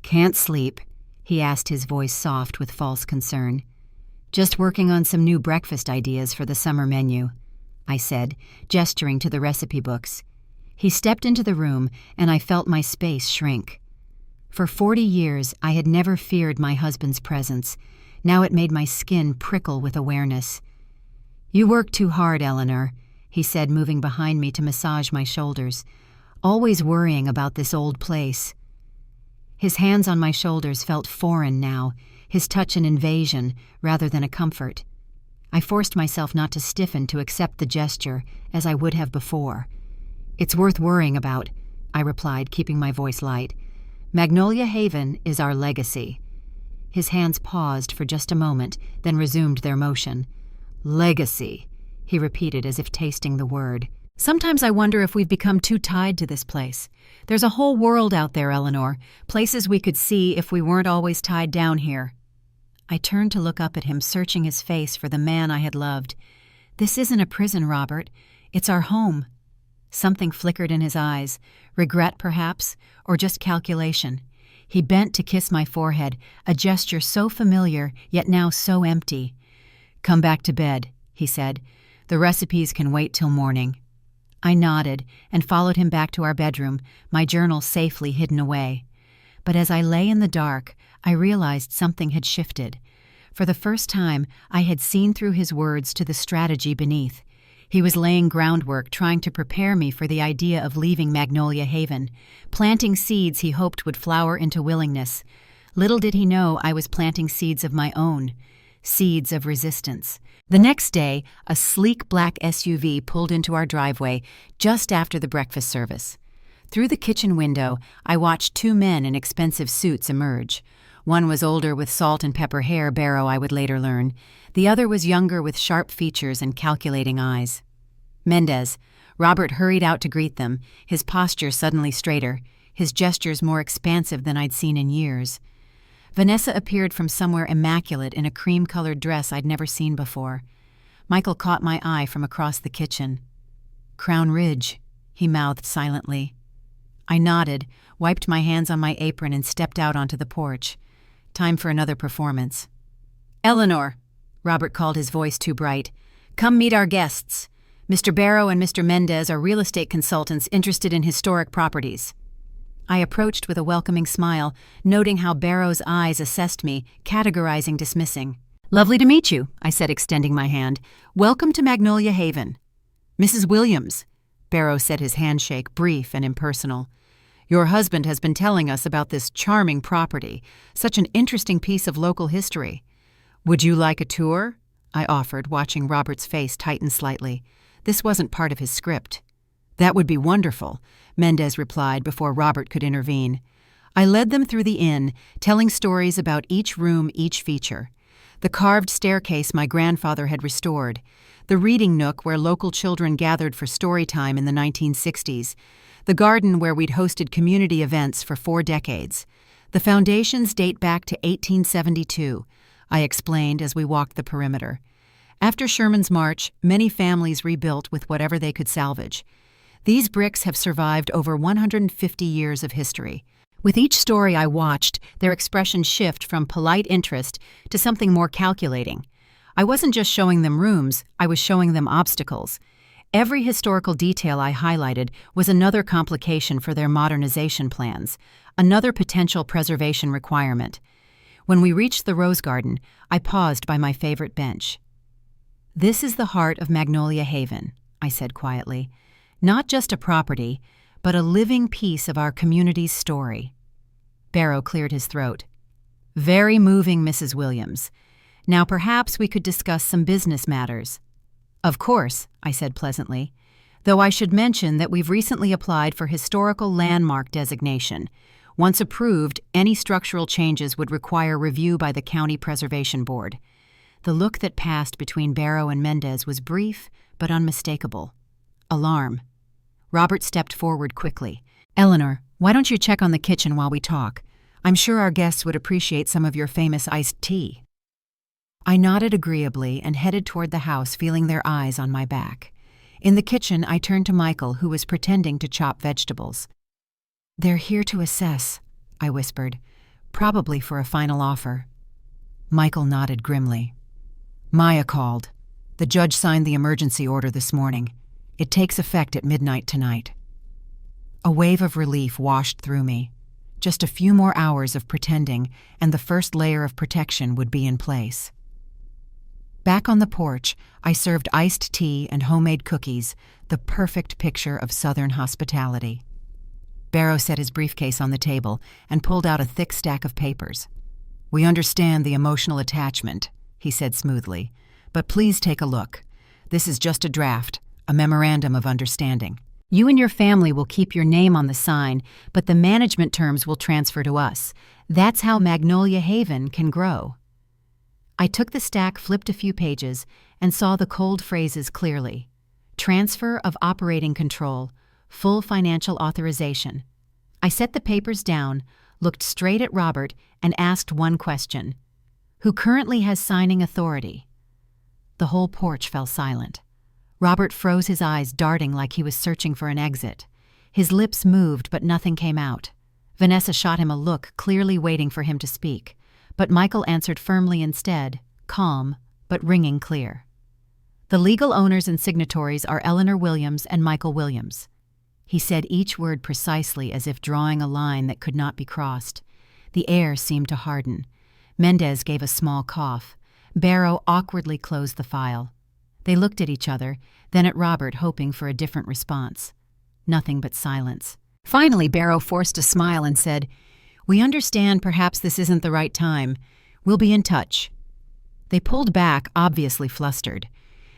A: "Can't sleep?" he asked, his voice soft with false concern. Just working on some new breakfast ideas for the summer menu, I said, gesturing to the recipe books. He stepped into the room, and I felt my space shrink. For 40 years, I had never feared my husband's presence. Now it made my skin prickle with awareness. "You work too hard, Eleanor," he said, moving behind me to massage my shoulders. "Always worrying about this old place." His hands on my shoulders felt foreign now, his touch an invasion rather than a comfort. I forced myself not to stiffen to accept the gesture, as I would have before. "It's worth worrying about," I replied, keeping my voice light. "Magnolia Haven is our legacy." His hands paused for just a moment, then resumed their motion. "Legacy," he repeated as if tasting the word. "Sometimes I wonder if we've become too tied to this place. There's a whole world out there, Eleanor, places we could see if we weren't always tied down here." I turned to look up at him, searching his face for the man I had loved. "This isn't a prison, Robert. It's our home." Something flickered in his eyes, regret perhaps, or just calculation. He bent to kiss my forehead, a gesture so familiar, yet now so empty. "Come back to bed," he said. "The recipes can wait till morning." I nodded and followed him back to our bedroom, my journal safely hidden away. But as I lay in the dark, I realized something had shifted. For the first time, I had seen through his words to the strategy beneath. He was laying groundwork, trying to prepare me for the idea of leaving Magnolia Haven, planting seeds he hoped would flower into willingness. Little did he know I was planting seeds of my own, seeds of resistance. The next day, a sleek black SUV pulled into our driveway just after the breakfast service. Through the kitchen window, I watched two men in expensive suits emerge. One was older with salt and pepper hair, Barrow I would later learn. The other was younger with sharp features and calculating eyes. "Mendez." Robert hurried out to greet them, his posture suddenly straighter, his gestures more expansive than I'd seen in years. Vanessa appeared from somewhere immaculate in a cream-colored dress I'd never seen before. Michael caught my eye from across the kitchen. "Crown Ridge," he mouthed silently. I nodded, wiped my hands on my apron, and stepped out onto the porch. Time for another performance. "Eleanor," Robert called, his voice too bright. "Come meet our guests. Mr. Barrow and Mr. Mendez are real estate consultants interested in historic properties." I approached with a welcoming smile, noting how Barrow's eyes assessed me, categorizing, dismissing. "Lovely to meet you," I said, extending my hand. "Welcome to Magnolia Haven." "Mrs. Williams," Barrow said, his handshake brief and impersonal. "Your husband has been telling us about this charming property, such an interesting piece of local history. Would you like a tour?" I offered, watching Robert's face tighten slightly. This wasn't part of his script. "That would be wonderful," Mendez replied before Robert could intervene. I led them through the inn, telling stories about each room, each feature. The carved staircase my grandfather had restored, the reading nook where local children gathered for story time in the 1960s, the garden where we'd hosted community events for 4 decades. The foundations date back to 1872, I explained as we walked the perimeter. After Sherman's March, many families rebuilt with whatever they could salvage. These bricks have survived over 150 years of history. With each story I watched, their expression shift from polite interest to something more calculating. I wasn't just showing them rooms, I was showing them obstacles. Every historical detail I highlighted was another complication for their modernization plans, another potential preservation requirement. When we reached the rose garden, I paused by my favorite bench. "This is the heart of Magnolia Haven," I said quietly. "Not just a property, but a living piece of our community's story." Barrow cleared his throat. "Very moving, Mrs. Williams. Now perhaps we could discuss some business matters." "Of course," I said pleasantly, "though I should mention that we've recently applied for historical landmark designation. Once approved, any structural changes would require review by the County Preservation Board." The look that passed between Barrow and Mendez was brief but unmistakable. Alarm. Robert stepped forward quickly. "Eleanor, why don't you check on the kitchen while we talk? I'm sure our guests would appreciate some of your famous iced tea." I nodded agreeably and headed toward the house, feeling their eyes on my back. In the kitchen, I turned to Michael, who was pretending to chop vegetables. "They're here to assess," I whispered, "probably for a final offer." Michael nodded grimly. Maya called. The judge signed the emergency order this morning. It takes effect at midnight tonight. A wave of relief washed through me. Just a few more hours of pretending, and the first layer of protection would be in place. Back on the porch, I served iced tea and homemade cookies, the perfect picture of Southern hospitality. Barrow set his briefcase on the table and pulled out a thick stack of papers. "We understand the emotional attachment," he said smoothly, "but please take a look. This is just a draft, a memorandum of understanding. You and your family will keep your name on the sign, but the management terms will transfer to us. That's how Magnolia Haven can grow." I took the stack, flipped a few pages, and saw the cold phrases clearly. Transfer of operating control, full financial authorization. I set the papers down, looked straight at Robert, and asked one question. Who currently has signing authority? The whole porch fell silent. Robert froze, his eyes darting like he was searching for an exit. His lips moved, but nothing came out. Vanessa shot him a look, clearly waiting for him to speak. But Michael answered firmly instead, calm, but ringing clear. The legal owners and signatories are Eleanor Williams and Michael Williams. He said each word precisely as if drawing a line that could not be crossed. The air seemed to harden. Mendez gave a small cough. Barrow awkwardly closed the file. They looked at each other, then at Robert, hoping for a different response. Nothing but silence. Finally, Barrow forced a smile and said, "We understand perhaps this isn't the right time. We'll be in touch." They pulled back, obviously flustered.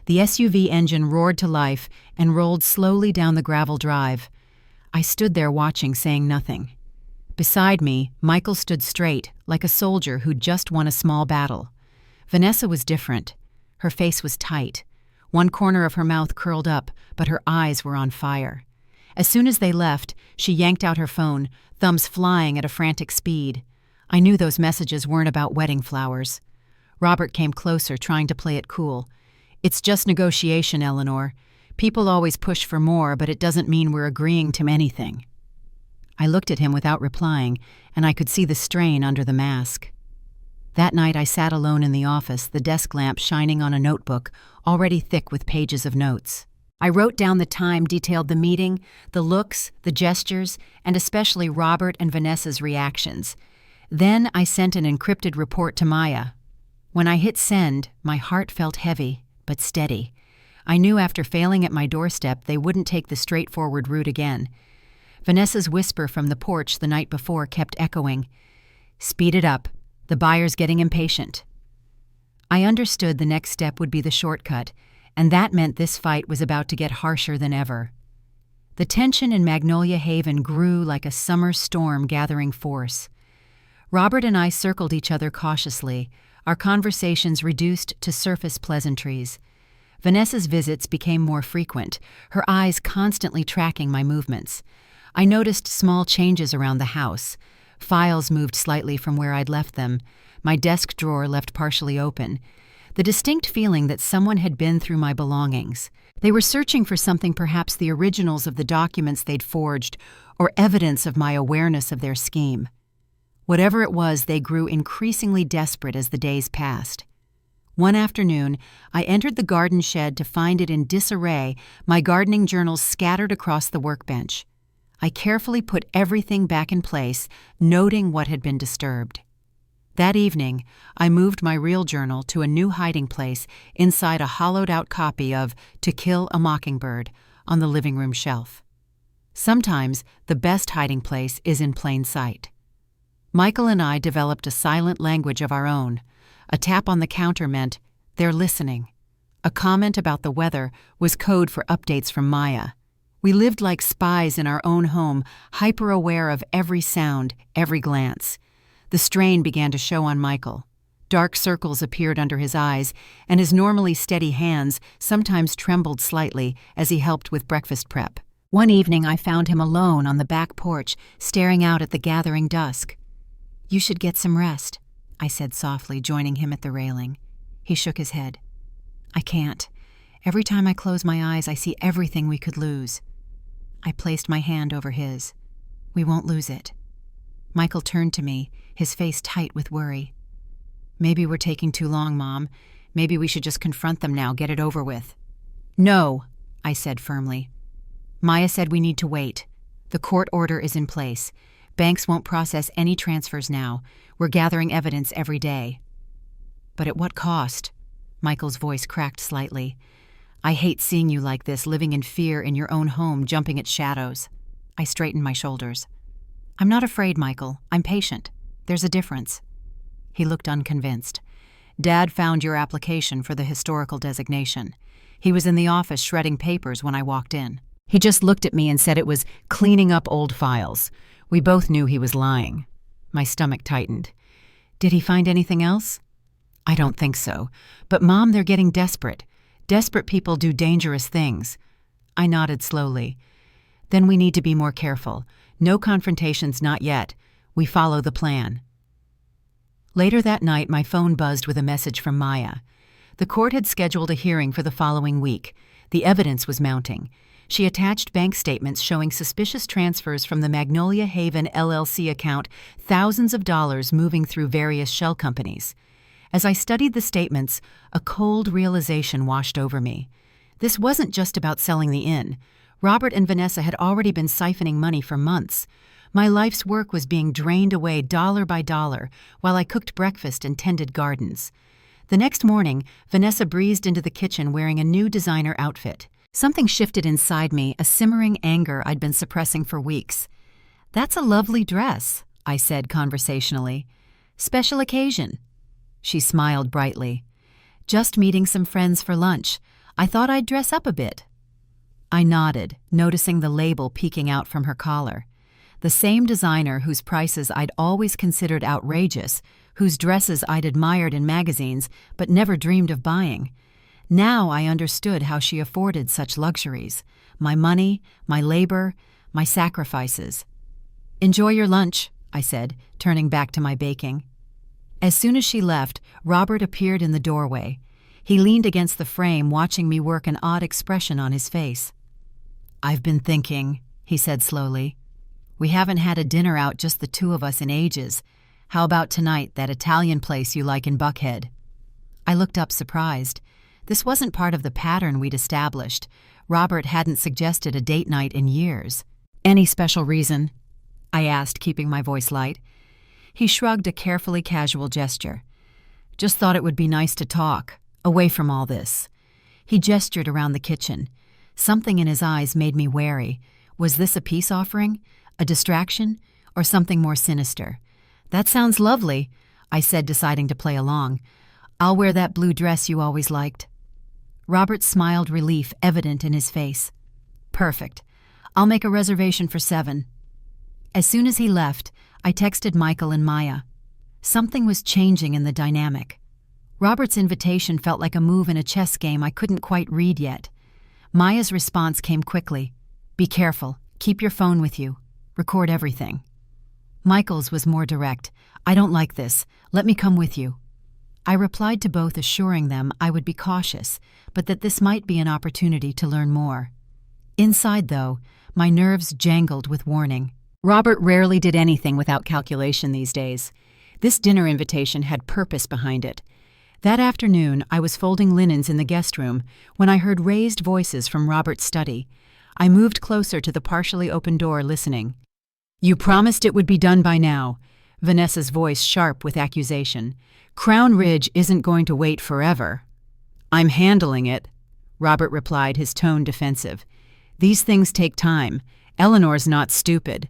A: The SUV engine roared to life and rolled slowly down the gravel drive. I stood there watching, saying nothing. Beside me, Michael stood straight, like a soldier who'd just won a small battle. Vanessa was different. Her face was tight. One corner of her mouth curled up, but her eyes were on fire. As soon as they left, she yanked out her phone, thumbs flying at a frantic speed. I knew those messages weren't about wedding flowers. Robert came closer, trying to play it cool. "It's just negotiation, Eleanor. People always push for more, but it doesn't mean we're agreeing to anything." I looked at him without replying, and I could see the strain under the mask. That night I sat alone in the office, the desk lamp shining on a notebook, already thick with pages of notes. I wrote down the time, detailed the meeting, the looks, the gestures, and especially Robert and Vanessa's reactions. Then I sent an encrypted report to Maya. When I hit send, my heart felt heavy, but steady. I knew after failing at my doorstep they wouldn't take the straightforward route again. Vanessa's whisper from the porch the night before kept echoing. "Speed it up. The buyer's getting impatient." I understood the next step would be the shortcut, and that meant this fight was about to get harsher than ever. The tension in Magnolia Haven grew like a summer storm gathering force. Robert and I circled each other cautiously, our conversations reduced to surface pleasantries. Vanessa's visits became more frequent, her eyes constantly tracking my movements. I noticed small changes around the house. Files moved slightly from where I'd left them, my desk drawer left partially open. The distinct feeling that someone had been through my belongings. They were searching for something, perhaps the originals of the documents they'd forged, or evidence of my awareness of their scheme. Whatever it was, they grew increasingly desperate as the days passed. One afternoon, I entered the garden shed to find it in disarray, my gardening journals scattered across the workbench. I carefully put everything back in place, noting what had been disturbed. That evening, I moved my real journal to a new hiding place inside a hollowed-out copy of To Kill a Mockingbird on the living room shelf. Sometimes the best hiding place is in plain sight. Michael and I developed a silent language of our own. A tap on the counter meant, "They're listening." A comment about the weather was code for updates from Maya. We lived like spies in our own home, hyper-aware of every sound, every glance. The strain began to show on Michael. Dark circles appeared under his eyes, and his normally steady hands sometimes trembled slightly as he helped with breakfast prep. One evening I found him alone on the back porch, staring out at the gathering dusk. "You should get some rest," I said softly, joining him at the railing. He shook his head. "I can't. Every time I close my eyes, I see everything we could lose." I placed my hand over his. "We won't lose it." Michael turned to me, his face tight with worry. "Maybe we're taking too long, Mom. Maybe we should just confront them now, get it over with. No, I said firmly. Maya said we need to wait. The court order is in place. Banks won't process any transfers now. We're gathering evidence every day. But at what cost? Michael's voice cracked slightly. I hate seeing you like this, living in fear in your own home, jumping at shadows. I straightened my shoulders. I'm not afraid, Michael. I'm patient. There's a difference. He looked unconvinced. Dad found your application for the historical designation. He was in the office shredding papers when I walked in. He just looked at me and said it was cleaning up old files. We both knew he was lying. My stomach tightened. Did he find anything else? I don't think so. But Mom, they're getting desperate. Desperate people do dangerous things. I nodded slowly. Then we need to be more careful. No confrontations, not yet. We follow the plan. Later that night, my phone buzzed with a message from Maya. The court had scheduled a hearing for the following week. The evidence was mounting. She attached bank statements showing suspicious transfers from the Magnolia Haven LLC account, thousands of dollars moving through various shell companies. As I studied the statements, a cold realization washed over me. This wasn't just about selling the inn. Robert and Vanessa had already been siphoning money for months. My life's work was being drained away dollar by dollar while I cooked breakfast and tended gardens. The next morning, Vanessa breezed into the kitchen wearing a new designer outfit. Something shifted inside me, a simmering anger I'd been suppressing for weeks. "That's a lovely dress," I said conversationally. "Special occasion?" She smiled brightly. "Just meeting some friends for lunch. I thought I'd dress up a bit." I nodded, noticing the label peeking out from her collar. The same designer whose prices I'd always considered outrageous, whose dresses I'd admired in magazines but never dreamed of buying. Now I understood how she afforded such luxuries. My money, my labor, my sacrifices. "Enjoy your lunch," I said, turning back to my baking. As soon as she left, Robert appeared in the doorway. He leaned against the frame, watching me work, an odd expression on his face. "I've been thinking," he said slowly. "We haven't had a dinner out, just the two of us, in ages. How about tonight, that Italian place you like in Buckhead?" I looked up surprised. This wasn't part of the pattern we'd established. Robert hadn't suggested a date night in years. "Any special reason?" I asked, keeping my voice light. He shrugged a carefully casual gesture. "Just thought it would be nice to talk, away from all this." He gestured around the kitchen. Something in his eyes made me wary. Was this a peace offering? A distraction? Or something more sinister? "That sounds lovely," I said, deciding to play along. "I'll wear that blue dress you always liked." Robert smiled, relief evident in his face. "Perfect. I'll make a reservation for 7. As soon as he left, I texted Michael and Maya. Something was changing in the dynamic. Robert's invitation felt like a move in a chess game I couldn't quite read yet. Maya's response came quickly. "Be careful. Keep your phone with you. Record everything." Michael's was more direct. "I don't like this. Let me come with you." I replied to both, assuring them I would be cautious, but that this might be an opportunity to learn more. Inside, though, my nerves jangled with warning. Robert rarely did anything without calculation these days. This dinner invitation had purpose behind it. That afternoon, I was folding linens in the guest room when I heard raised voices from Robert's study. I moved closer to the partially open door, listening. "You promised it would be done by now," Vanessa's voice sharp with accusation. "Crown Ridge isn't going to wait forever." "I'm handling it," Robert replied, his tone defensive. "These things take time. Eleanor's not stupid."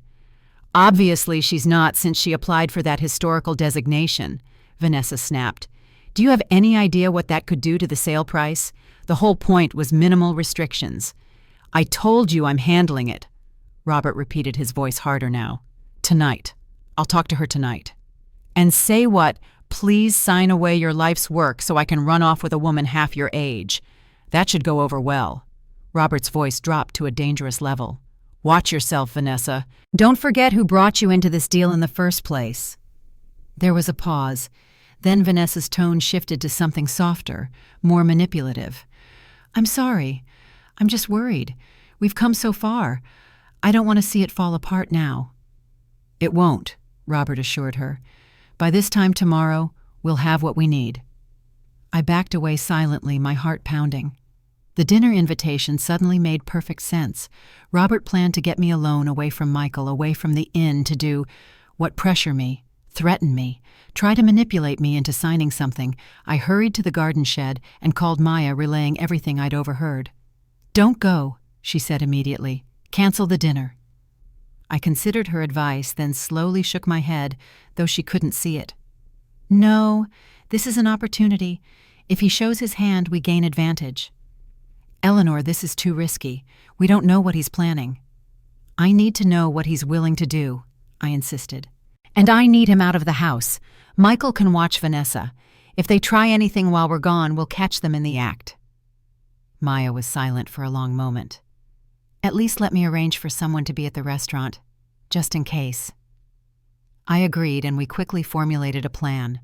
A: "Obviously she's not, since she applied for that historical designation," Vanessa snapped. "Do you have any idea what that could do to the sale price? The whole point was minimal restrictions." "I told you I'm handling it," Robert repeated, his voice harder now. "Tonight. I'll talk to her tonight." "And say what? Please sign away your life's work so I can run off with a woman half your age. That should go over well." Robert's voice dropped to a dangerous level. "Watch yourself, Vanessa. Don't forget who brought you into this deal in the first place." There was a pause. Then Vanessa's tone shifted to something softer, more manipulative. "I'm sorry. I'm just worried. We've come so far. I don't want to see it fall apart now." "It won't," Robert assured her. "By this time tomorrow, we'll have what we need." I backed away silently, my heart pounding. The dinner invitation suddenly made perfect sense. Robert planned to get me alone, away from Michael, away from the inn, to do what? Pressure me, threaten me, try to manipulate me into signing something. I hurried to the garden shed and called Maya, relaying everything I'd overheard. "Don't go," she said immediately. "Cancel the dinner." I considered her advice, then slowly shook my head, though she couldn't see it. "No, this is an opportunity. If he shows his hand, we gain advantage." "Eleanor, this is too risky. We don't know what he's planning." "I need to know what he's willing to do," I insisted. "And I need him out of the house. Michael can watch Vanessa. If they try anything while we're gone, we'll catch them in the act." Maya was silent for a long moment. "At least let me arrange for someone to be at the restaurant, just in case." I agreed, and we quickly formulated a plan.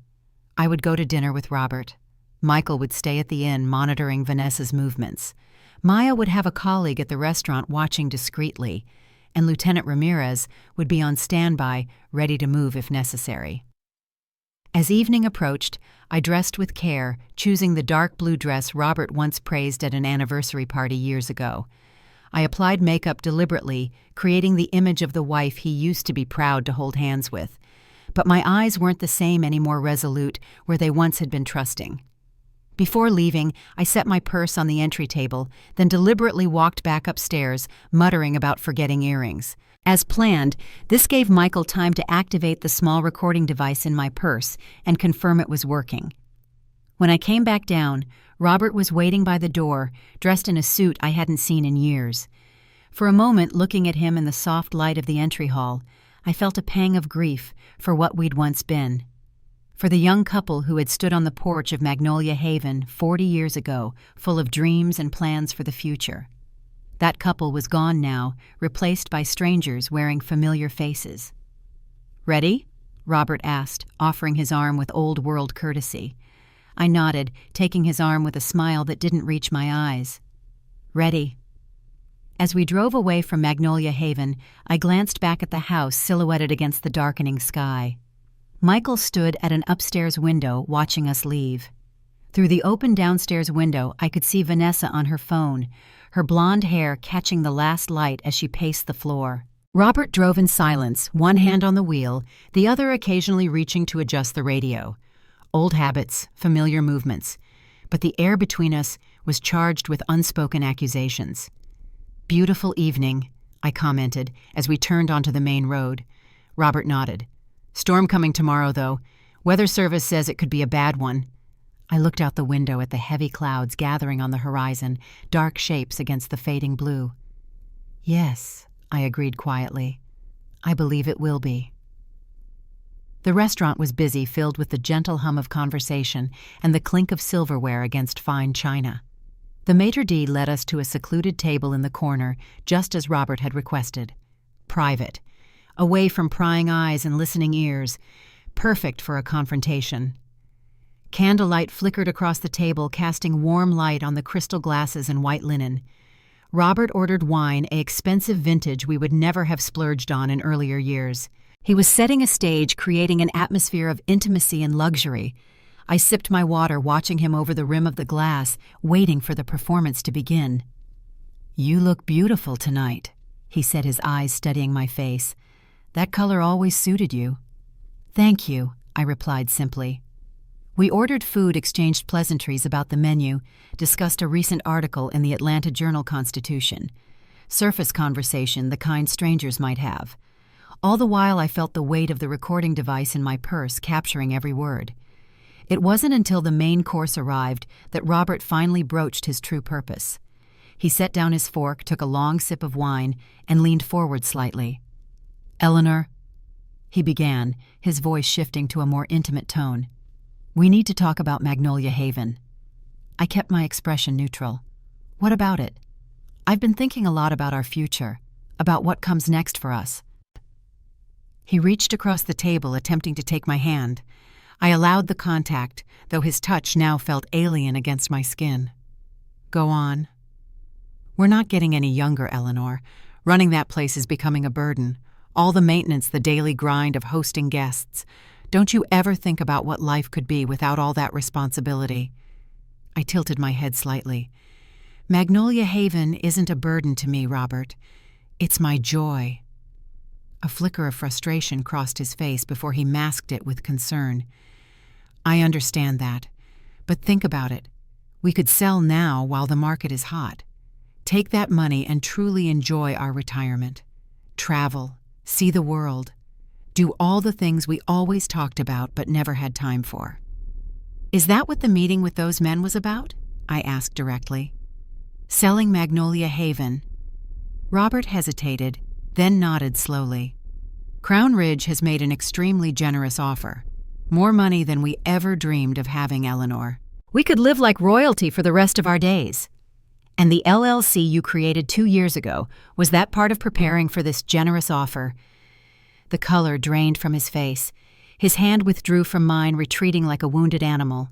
A: I would go to dinner with Robert. Michael would stay at the inn, monitoring Vanessa's movements. Maya would have a colleague at the restaurant watching discreetly, and Lieutenant Ramirez would be on standby, ready to move if necessary. As evening approached, I dressed with care, choosing the dark blue dress Robert once praised at an anniversary party years ago. I applied makeup deliberately, creating the image of the wife he used to be proud to hold hands with. But my eyes weren't the same anymore, resolute where they once had been trusting. Before leaving, I set my purse on the entry table, then deliberately walked back upstairs, muttering about forgetting earrings. As planned, this gave Michael time to activate the small recording device in my purse and confirm it was working. When I came back down, Robert was waiting by the door, dressed in a suit I hadn't seen in years. For a moment, looking at him in the soft light of the entry hall, I felt a pang of grief for what we'd once been. For the young couple who had stood on the porch of Magnolia Haven 40 years ago, full of dreams and plans for the future. That couple was gone now, replaced by strangers wearing familiar faces. "Ready?" Robert asked, offering his arm with old-world courtesy. I nodded, taking his arm with a smile that didn't reach my eyes. "Ready." As we drove away from Magnolia Haven, I glanced back at the house silhouetted against the darkening sky. Michael stood at an upstairs window watching us leave. Through the open downstairs window, I could see Vanessa on her phone, her blonde hair catching the last light as she paced the floor. Robert drove in silence, one hand on the wheel, the other occasionally reaching to adjust the radio. Old habits, familiar movements. But the air between us was charged with unspoken accusations. "Beautiful evening," I commented as we turned onto the main road. Robert nodded. "Storm coming tomorrow, though. Weather service says it could be a bad one." I looked out the window at the heavy clouds gathering on the horizon, dark shapes against the fading blue. "Yes," I agreed quietly. "I believe it will be." The restaurant was busy, filled with the gentle hum of conversation and the clink of silverware against fine china. The maitre d' led us to a secluded table in the corner, just as Robert had requested. Private. Away from prying eyes and listening ears, perfect for a confrontation. Candlelight flickered across the table, casting warm light on the crystal glasses and white linen. Robert ordered wine, an expensive vintage we would never have splurged on in earlier years. He was setting a stage, creating an atmosphere of intimacy and luxury. I sipped my water, watching him over the rim of the glass, waiting for the performance to begin. "You look beautiful tonight," he said, his eyes studying my face. "That color always suited you." "Thank you," I replied simply. We ordered food, exchanged pleasantries about the menu, discussed a recent article in the Atlanta Journal-Constitution. Surface conversation, the kind strangers might have. All the while I felt the weight of the recording device in my purse, capturing every word. It wasn't until the main course arrived that Robert finally broached his true purpose. He set down his fork, took a long sip of wine, and leaned forward slightly. "Eleanor," he began, his voice shifting to a more intimate tone. "We need to talk about Magnolia Haven." I kept my expression neutral. "What about it?" "I've been thinking a lot about our future, about what comes next for us." He reached across the table, attempting to take my hand. I allowed the contact, though his touch now felt alien against my skin. "Go on." "We're not getting any younger, Eleanor. Running that place is becoming a burden. All the maintenance, the daily grind of hosting guests. Don't you ever think about what life could be without all that responsibility?" I tilted my head slightly. Magnolia Haven isn't a burden to me, Robert. It's my joy. A flicker of frustration crossed his face before he masked it with concern. I understand that, but think about it. We could sell now while the market is hot. Take that money and truly enjoy our retirement. Travel, see the world, do all the things we always talked about but never had time for. Is that what the meeting with those men was about? I asked directly. Selling Magnolia Haven. Robert hesitated, then nodded slowly. Crown Ridge has made an extremely generous offer. More money than we ever dreamed of having, Eleanor. We could live like royalty for the rest of our days. And the LLC you created 2 years ago, was that part of preparing for this generous offer? The color drained from his face. His hand withdrew from mine, retreating like a wounded animal.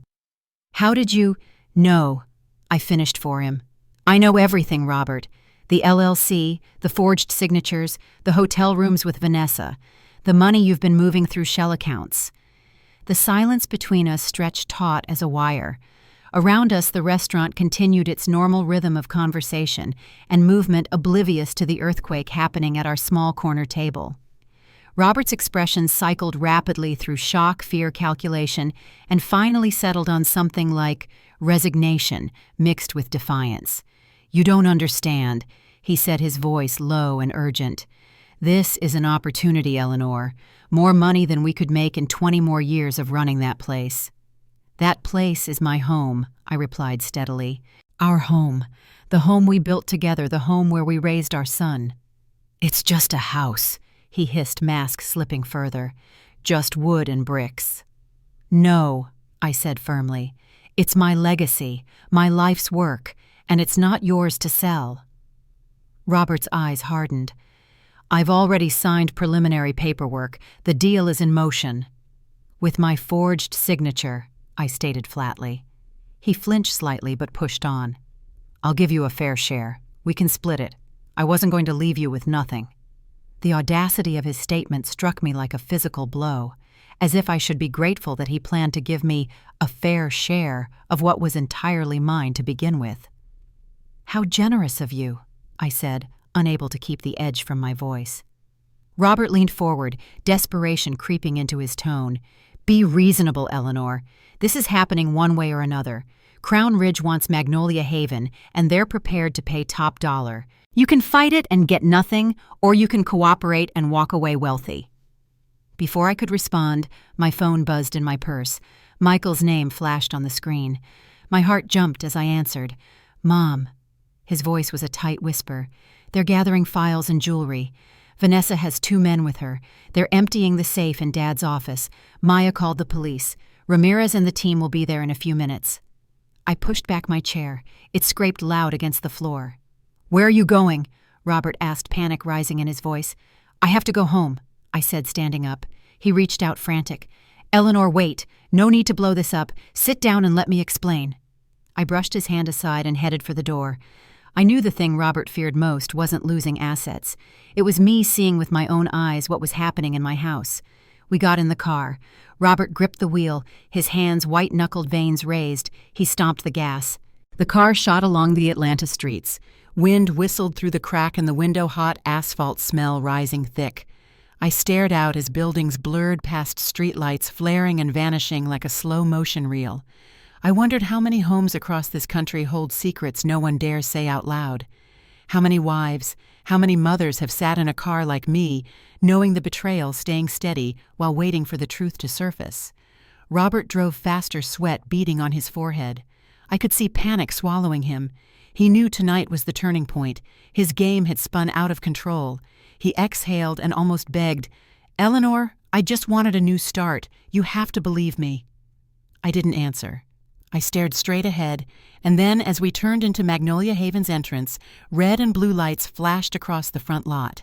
A: How did you... No, I finished for him. I know everything, Robert. The LLC, the forged signatures, the hotel rooms with Vanessa, the money you've been moving through shell accounts. The silence between us stretched taut as a wire. Around us, the restaurant continued its normal rhythm of conversation and movement, oblivious to the earthquake happening at our small corner table. Robert's expression cycled rapidly through shock, fear, calculation, and finally settled on something like resignation mixed with defiance. You don't understand, he said, his voice low and urgent. This is an opportunity, Eleanor. More money than we could make in 20 more years of running that place. That place is my home, I replied steadily. Our home. The home we built together, the home where we raised our son. It's just a house, he hissed, mask slipping further. Just wood and bricks. No, I said firmly. It's my legacy, my life's work, and it's not yours to sell. Robert's eyes hardened. I've already signed preliminary paperwork. The deal is in motion. With my forged signature, I stated flatly. He flinched slightly but pushed on. I'll give you a fair share. We can split it. I wasn't going to leave you with nothing. The audacity of his statement struck me like a physical blow, as if I should be grateful that he planned to give me a fair share of what was entirely mine to begin with. How generous of you, I said, unable to keep the edge from my voice. Robert leaned forward, desperation creeping into his tone. Be reasonable, Eleanor. This is happening one way or another. Crown Ridge wants Magnolia Haven, and they're prepared to pay top dollar. You can fight it and get nothing, or you can cooperate and walk away wealthy. Before I could respond, my phone buzzed in my purse. Michael's name flashed on the screen. My heart jumped as I answered. Mom. His voice was a tight whisper. They're gathering files and jewelry. Vanessa has 2 men with her. They're emptying the safe in Dad's office. Maya called the police. Ramirez and the team will be there in a few minutes. I pushed back my chair. It scraped loud against the floor. Where are you going? Robert asked, panic rising in his voice. I have to go home, I said, standing up. He reached out frantic. Eleanor, wait. No need to blow this up. Sit down and let me explain. I brushed his hand aside and headed for the door. I knew the thing Robert feared most wasn't losing assets. It was me seeing with my own eyes what was happening in my house. We got in the car. Robert gripped the wheel, his hands white-knuckled, veins raised. He stomped the gas. The car shot along the Atlanta streets. Wind whistled through the crack in the window, hot asphalt smell rising thick. I stared out as buildings blurred past streetlights, flaring and vanishing like a slow-motion reel. I wondered how many homes across this country hold secrets no one dares say out loud. How many wives, how many mothers have sat in a car like me, knowing the betrayal, staying steady while waiting for the truth to surface. Robert drove faster, sweat beading on his forehead. I could see panic swallowing him. He knew tonight was the turning point. His game had spun out of control. He exhaled and almost begged, Eleanor, I just wanted a new start. You have to believe me. I didn't answer. I stared straight ahead, and then as we turned into Magnolia Haven's entrance, red and blue lights flashed across the front lot.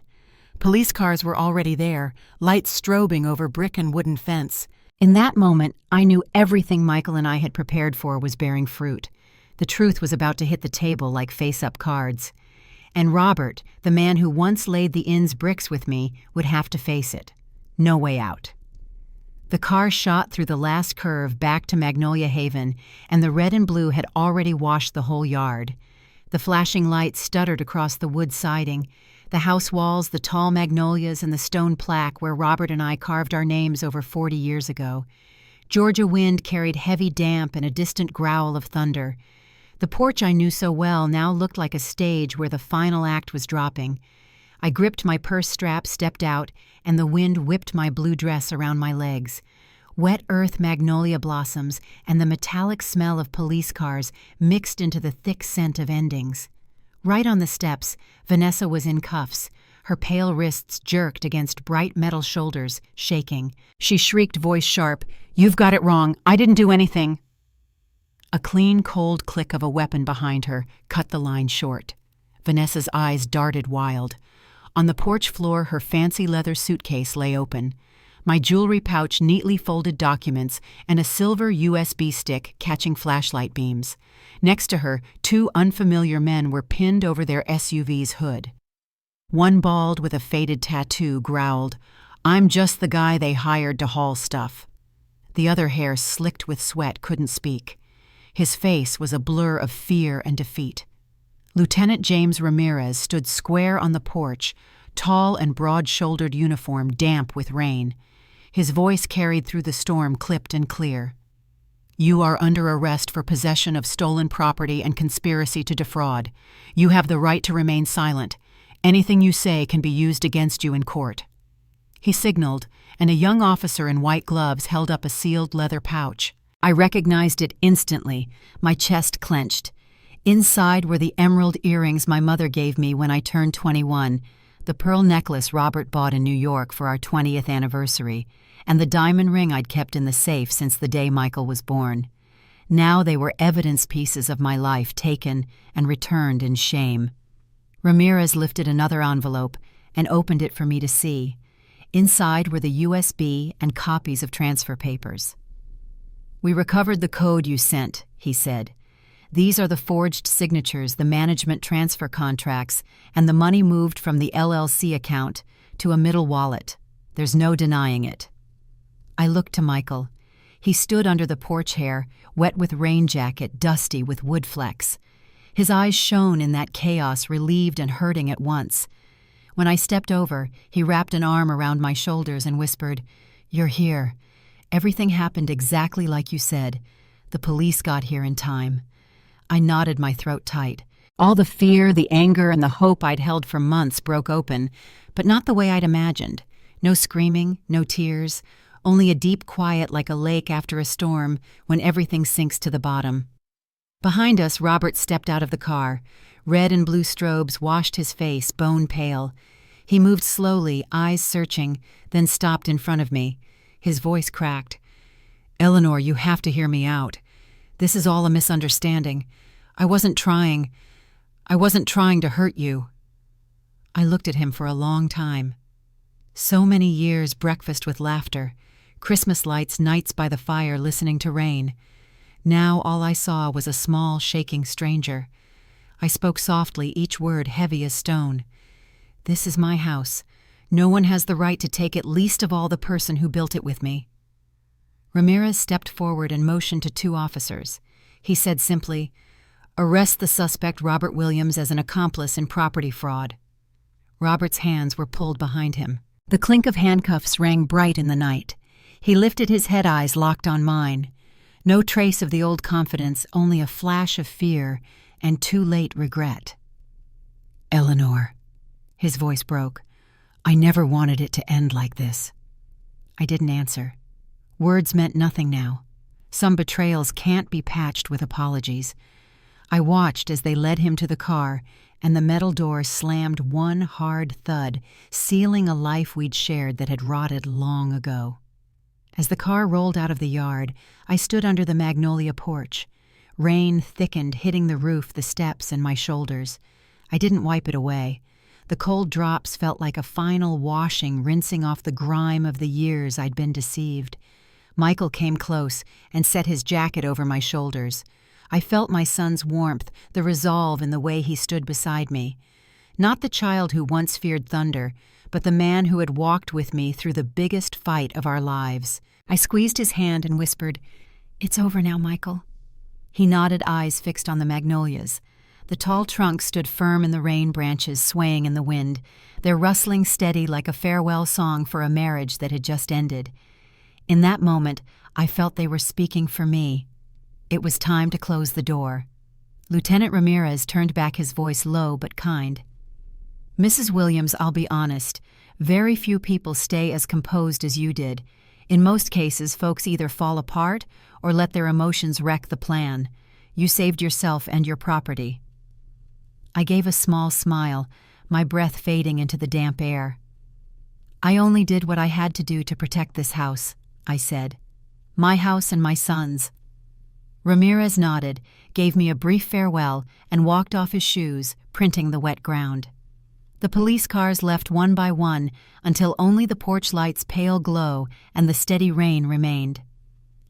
A: Police cars were already there, lights strobing over brick and wooden fence. In that moment, I knew everything Michael and I had prepared for was bearing fruit. The truth was about to hit the table like face-up cards. And Robert, the man who once laid the inn's bricks with me, would have to face it. No way out. The car shot through the last curve back to Magnolia Haven, and the red and blue had already washed the whole yard. The flashing lights stuttered across the wood siding, the house walls, the tall magnolias, and the stone plaque where Robert and I carved our names over 40 years ago. Georgia wind carried heavy damp and a distant growl of thunder. The porch I knew so well now looked like a stage where the final act was dropping. I gripped my purse strap, stepped out, and the wind whipped my blue dress around my legs. Wet earth magnolia blossoms and the metallic smell of police cars mixed into the thick scent of endings. Right on the steps, Vanessa was in cuffs. Her pale wrists jerked against bright metal shoulders, shaking. She shrieked, voice sharp, "You've got it wrong. I didn't do anything." A clean, cold click of a weapon behind her cut the line short. Vanessa's eyes darted wild. On the porch floor, her fancy leather suitcase lay open. My jewelry pouch neatly folded documents and a silver USB stick catching flashlight beams. Next to her, 2 unfamiliar men were pinned over their SUV's hood. One bald with a faded tattoo growled, "I'm just the guy they hired to haul stuff." The other, hair slicked with sweat, couldn't speak. His face was a blur of fear and defeat. Lieutenant James Ramirez stood square on the porch, tall and broad-shouldered uniform damp with rain. His voice carried through the storm, clipped and clear. "You are under arrest for possession of stolen property and conspiracy to defraud. You have the right to remain silent. Anything you say can be used against you in court." He signaled, and a young officer in white gloves held up a sealed leather pouch. I recognized it instantly, my chest clenched. Inside were the emerald earrings my mother gave me when I turned 21, the pearl necklace Robert bought in New York for our 20th anniversary, and the diamond ring I'd kept in the safe since the day Michael was born. Now they were evidence pieces of my life taken and returned in shame. Ramirez lifted another envelope and opened it for me to see. Inside were the USB and copies of transfer papers. "We recovered the code you sent," he said. "These are the forged signatures, the management transfer contracts, and the money moved from the LLC account to a middle wallet. There's no denying it." I looked to Michael. He stood under the porch hair, wet with rain jacket, dusty with wood flecks. His eyes shone in that chaos, relieved and hurting at once. When I stepped over, he wrapped an arm around my shoulders and whispered, "You're here. Everything happened exactly like you said. The police got here in time." I nodded, my throat tight. All the fear, the anger, and the hope I'd held for months broke open, but not the way I'd imagined. No screaming, no tears, only a deep quiet like a lake after a storm when everything sinks to the bottom. Behind us, Robert stepped out of the car. Red and blue strobes washed his face, bone pale. He moved slowly, eyes searching, then stopped in front of me. His voice cracked. "Eleanor, you have to hear me out. This is all a misunderstanding. I wasn't trying to hurt you." I looked at him for a long time. So many years breakfast with laughter, Christmas lights, nights by the fire listening to rain. Now all I saw was a small, shaking stranger. I spoke softly, each word heavy as stone. "This is my house. No one has the right to take it, least of all the person who built it with me." Ramirez stepped forward and motioned to 2 officers. He said simply, "Arrest the suspect Robert Williams as an accomplice in property fraud." Robert's hands were pulled behind him. The clink of handcuffs rang bright in the night. He lifted his head, eyes locked on mine. No trace of the old confidence, only a flash of fear and too late regret. "Eleanor," his voice broke, "I never wanted it to end like this." I didn't answer. Words meant nothing now. Some betrayals can't be patched with apologies. I watched as they led him to the car, and the metal door slammed one hard thud, sealing a life we'd shared that had rotted long ago. As the car rolled out of the yard, I stood under the magnolia porch. Rain thickened, hitting the roof, the steps, and my shoulders. I didn't wipe it away. The cold drops felt like a final washing, rinsing off the grime of the years I'd been deceived. Michael came close and set his jacket over my shoulders. I felt my son's warmth, the resolve in the way he stood beside me. Not the child who once feared thunder, but the man who had walked with me through the biggest fight of our lives. I squeezed his hand and whispered, "It's over now, Michael." He nodded, eyes fixed on the magnolias. The tall trunks stood firm in the rain branches swaying in the wind, their rustling steady like a farewell song for a marriage that had just ended. In that moment, I felt they were speaking for me. It was time to close the door. Lieutenant Ramirez turned back, his voice low but kind. "Mrs. Williams, I'll be honest. Very few people stay as composed as you did. In most cases, folks either fall apart or let their emotions wreck the plan. You saved yourself and your property." I gave a small smile, my breath fading into the damp air. "I only did what I had to do to protect this house," I said. "My house and my son's." Ramirez nodded, gave me a brief farewell, and walked off his shoes, printing the wet ground. The police cars left one by one until only the porch light's pale glow and the steady rain remained.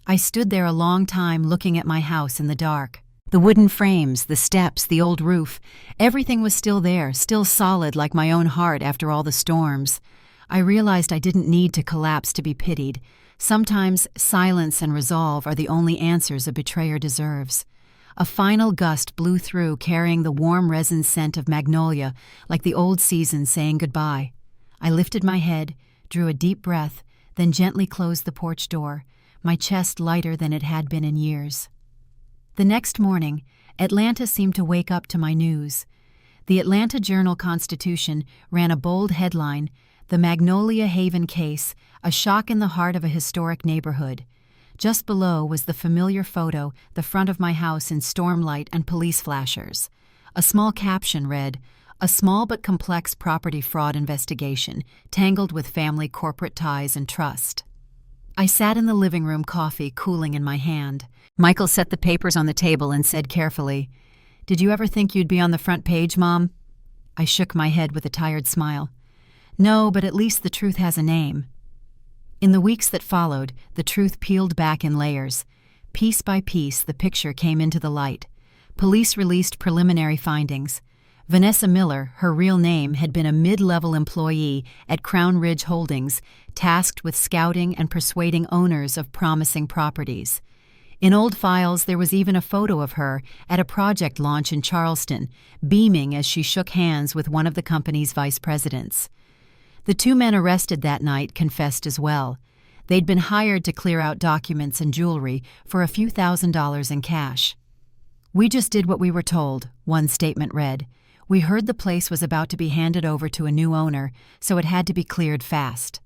A: I stood there a long time looking at my house in the dark. The wooden frames, the steps, the old roof, everything was still there, still solid like my own heart after all the storms. I realized I didn't need to collapse to be pitied. Sometimes silence and resolve are the only answers a betrayer deserves. A final gust blew through, carrying the warm resin scent of magnolia, like the old season saying goodbye. I lifted my head, drew a deep breath, then gently closed the porch door, my chest lighter than it had been in years. The next morning, Atlanta seemed to wake up to my news. The Atlanta Journal-Constitution ran a bold headline, "The Magnolia Haven Case, a shock in the heart of a historic neighborhood." Just below was the familiar photo, the front of my house in stormlight and police flashers. A small caption read, "A small but complex property fraud investigation, tangled with family corporate ties and trust." I sat in the living room, coffee cooling in my hand. Michael set the papers on the table and said carefully, "Did you ever think you'd be on the front page, Mom?" I shook my head with a tired smile. "No, but at least the truth has a name." In the weeks that followed, the truth peeled back in layers. Piece by piece, the picture came into the light. Police released preliminary findings. Vanessa Miller, her real name, had been a mid-level employee at Crown Ridge Holdings, tasked with scouting and persuading owners of promising properties. In old files, there was even a photo of her at a project launch in Charleston, beaming as she shook hands with one of the company's vice presidents. The two men arrested that night confessed as well. They'd been hired to clear out documents and jewelry for a few $1,000s in cash. "We just did what we were told," one statement read. "We heard the place was about to be handed over to a new owner, so it had to be cleared fast."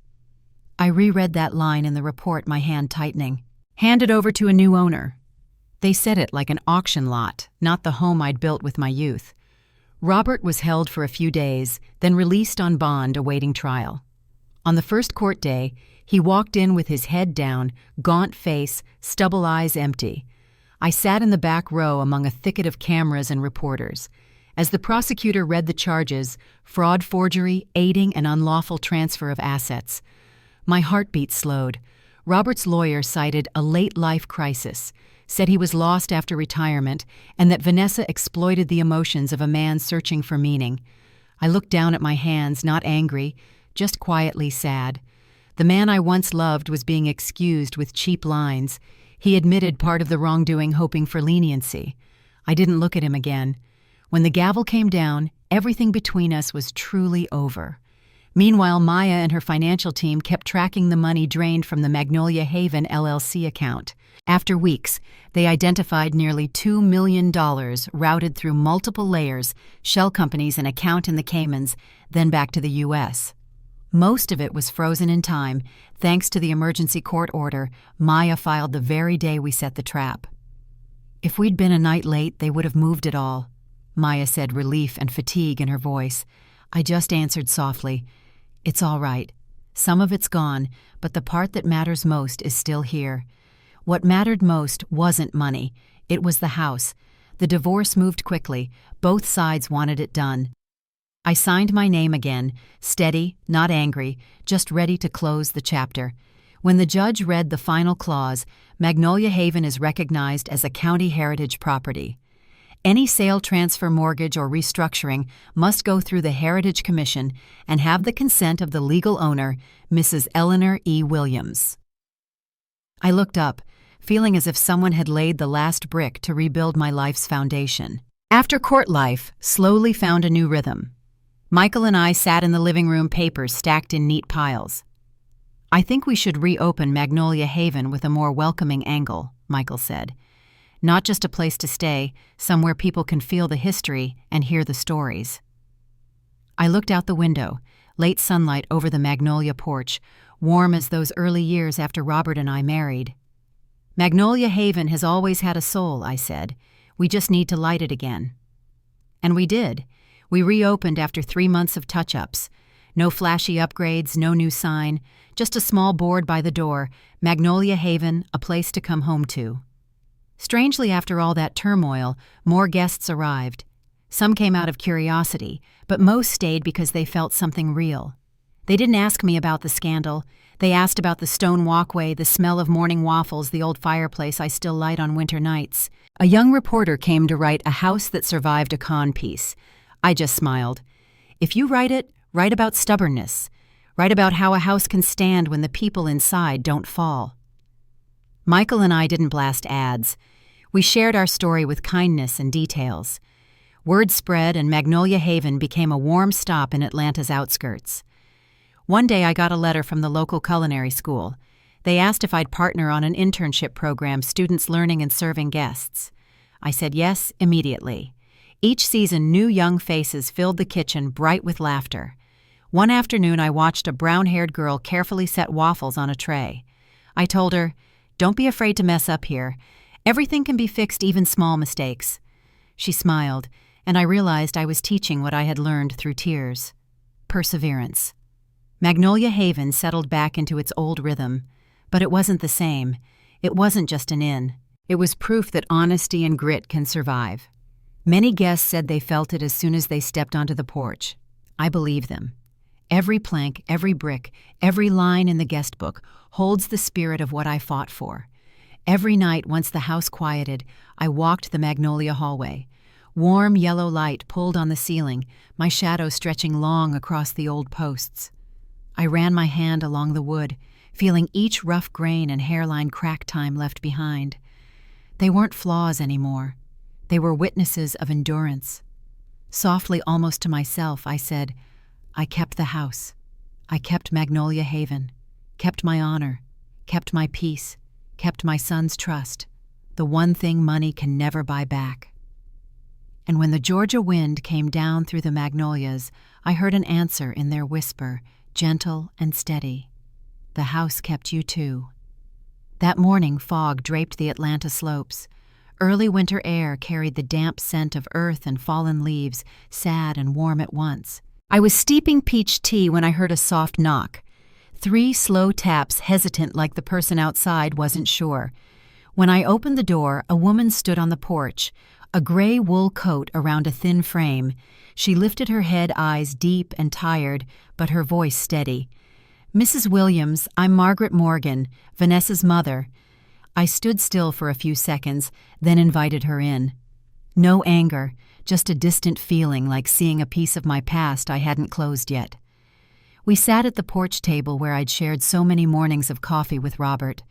A: I reread that line in the report, my hand tightening. "Handed over to a new owner." They said it like an auction lot, not the home I'd built with my youth. Robert was held for a few days, then released on bond awaiting trial. On the first court day, he walked in with his head down, gaunt face, stubble eyes empty. I sat in the back row among a thicket of cameras and reporters. As the prosecutor read the charges, fraud, forgery, aiding, and unlawful transfer of assets, my heartbeat slowed. Robert's lawyer cited a late-life crisis, said he was lost after retirement, and that Vanessa exploited the emotions of a man searching for meaning. I looked down at my hands, not angry, just quietly sad. The man I once loved was being excused with cheap lines. He admitted part of the wrongdoing, hoping for leniency. I didn't look at him again. When the gavel came down, everything between us was truly over. Meanwhile, Maya and her financial team kept tracking the money drained from the Magnolia Haven LLC account. After weeks, they identified nearly $2 million routed through multiple layers, shell companies, and account in the Caymans, then back to the U.S. Most of it was frozen in time, thanks to the emergency court order Maya filed the very day we set the trap. "If we'd been a night late, they would have moved it all," Maya said, relief and fatigue in her voice. I just answered softly, "It's all right. Some of it's gone, but the part that matters most is still here." What mattered most wasn't money. It was the house. The divorce moved quickly. Both sides wanted it done. I signed my name again, steady, not angry, just ready to close the chapter. When the judge read the final clause, Magnolia Haven is recognized as a county heritage property. Any sale, transfer, mortgage, or restructuring must go through the Heritage Commission and have the consent of the legal owner, Mrs. Eleanor E. Williams. I looked up, feeling as if someone had laid the last brick to rebuild my life's foundation. After court life slowly found a new rhythm. Michael and I sat in the living room, papers stacked in neat piles. "I think we should reopen Magnolia Haven with a more welcoming angle," Michael said. "Not just a place to stay, somewhere people can feel the history and hear the stories." I looked out the window, late sunlight over the Magnolia porch, warm as those early years after Robert and I married. "Magnolia Haven has always had a soul," I said. "We just need to light it again." And we did. We reopened after 3 months of touch-ups. No flashy upgrades, no new sign, just a small board by the door, Magnolia Haven, a place to come home to. Strangely, after all that turmoil, more guests arrived. Some came out of curiosity, but most stayed because they felt something real. They didn't ask me about the scandal. They asked about the stone walkway, the smell of morning waffles, the old fireplace I still light on winter nights. A young reporter came to write A House That Survived a Con piece. I just smiled. If you write it, write about stubbornness. Write about how a house can stand when the people inside don't fall. Michael and I didn't blast ads. We shared our story with kindness and details. Word spread and Magnolia Haven became a warm stop in Atlanta's outskirts. One day I got a letter from the local culinary school. They asked if I'd partner on an internship program, students learning and serving guests. I said yes immediately. Each season, new young faces filled the kitchen bright with laughter. One afternoon, I watched a brown-haired girl carefully set waffles on a tray. I told her, "Don't be afraid to mess up here. Everything can be fixed, even small mistakes." She smiled, and I realized I was teaching what I had learned through tears. Perseverance. Magnolia Haven settled back into its old rhythm, but it wasn't the same. It wasn't just an inn. It was proof that honesty and grit can survive. Many guests said they felt it as soon as they stepped onto the porch. I believe them. Every plank, every brick, every line in the guest book holds the spirit of what I fought for. Every night, once the house quieted, I walked the Magnolia hallway. Warm yellow light pulled on the ceiling, my shadow stretching long across the old posts. I ran my hand along the wood, feeling each rough grain and hairline crack time left behind. They weren't flaws anymore. They were witnesses of endurance. Softly, almost to myself, I said, "I kept the house. I kept Magnolia Haven, kept my honor, kept my peace, kept my son's trust, the one thing money can never buy back." And when the Georgia wind came down through the magnolias, I heard an answer in their whisper, gentle and steady. "The house kept you too." That morning, fog draped the Atlanta slopes. Early winter air carried the damp scent of earth and fallen leaves, sad and warm at once. I was steeping peach tea when I heard a soft knock. 3 slow taps, hesitant like the person outside wasn't sure. When I opened the door, a woman stood on the porch, a gray wool coat around a thin frame. She lifted her head, eyes deep and tired, but her voice steady. "Mrs. Williams, I'm Margaret Morgan, Vanessa's mother." I stood still for a few seconds, then invited her in. No anger, just a distant feeling like seeing a piece of my past I hadn't closed yet. We sat at the porch table where I'd shared so many mornings of coffee with Robert.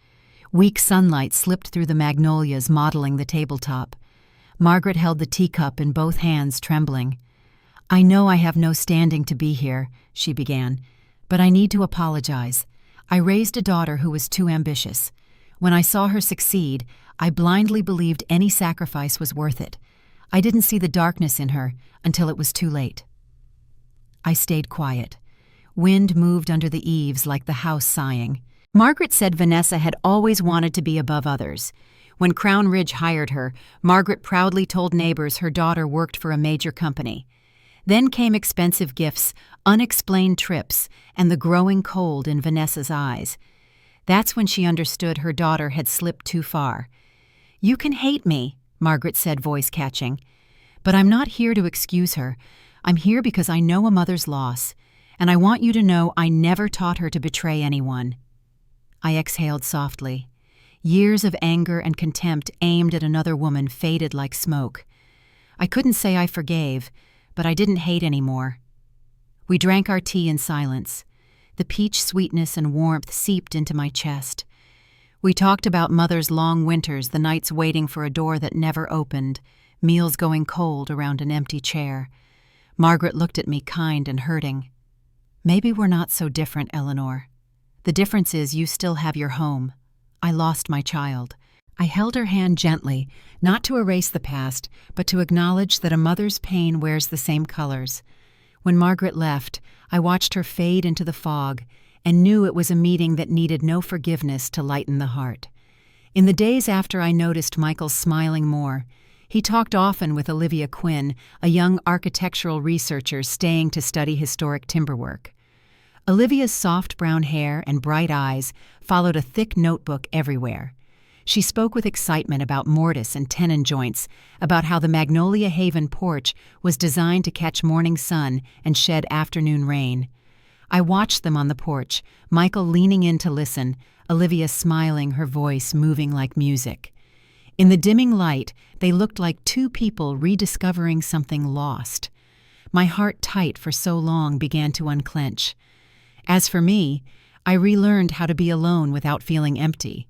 A: Weak sunlight slipped through the magnolias, modeling the tabletop. Margaret held the teacup in both hands, trembling. "I know I have no standing to be here," she began, "but I need to apologize. I raised a daughter who was too ambitious. When I saw her succeed, I blindly believed any sacrifice was worth it. I didn't see the darkness in her until it was too late." I stayed quiet. Wind moved under the eaves like the house sighing. Margaret said Vanessa had always wanted to be above others. When Crown Ridge hired her, Margaret proudly told neighbors her daughter worked for a major company. Then came expensive gifts, unexplained trips, and the growing cold in Vanessa's eyes. That's when she understood her daughter had slipped too far. "You can hate me," Margaret said, voice catching. "But I'm not here to excuse her. I'm here because I know a mother's loss, and I want you to know I never taught her to betray anyone." I exhaled softly. Years of anger and contempt aimed at another woman faded like smoke. I couldn't say I forgave, but I didn't hate anymore. We drank our tea in silence. The peach sweetness and warmth seeped into my chest. We talked about Mother's long winters, the nights waiting for a door that never opened, meals going cold around an empty chair. Margaret looked at me kind and hurting. Maybe we're not so different, Eleanor. The difference is you still have your home. I lost my child. I held her hand gently, not to erase the past, but to acknowledge that a mother's pain wears the same colors. When Margaret left, I watched her fade into the fog and knew it was a meeting that needed no forgiveness to lighten the heart. In the days after, I noticed Michael smiling more. He talked often with Olivia Quinn, a young architectural researcher staying to study historic timberwork. Olivia's soft brown hair and bright eyes followed a thick notebook everywhere. She spoke with excitement about mortise and tenon joints, about how the Magnolia Haven porch was designed to catch morning sun and shed afternoon rain. I watched them on the porch, Michael leaning in to listen, Olivia smiling, her voice moving like music. In the dimming light, they looked like two people rediscovering something lost. My heart, tight for so long, began to unclench. As for me, I relearned how to be alone without feeling empty.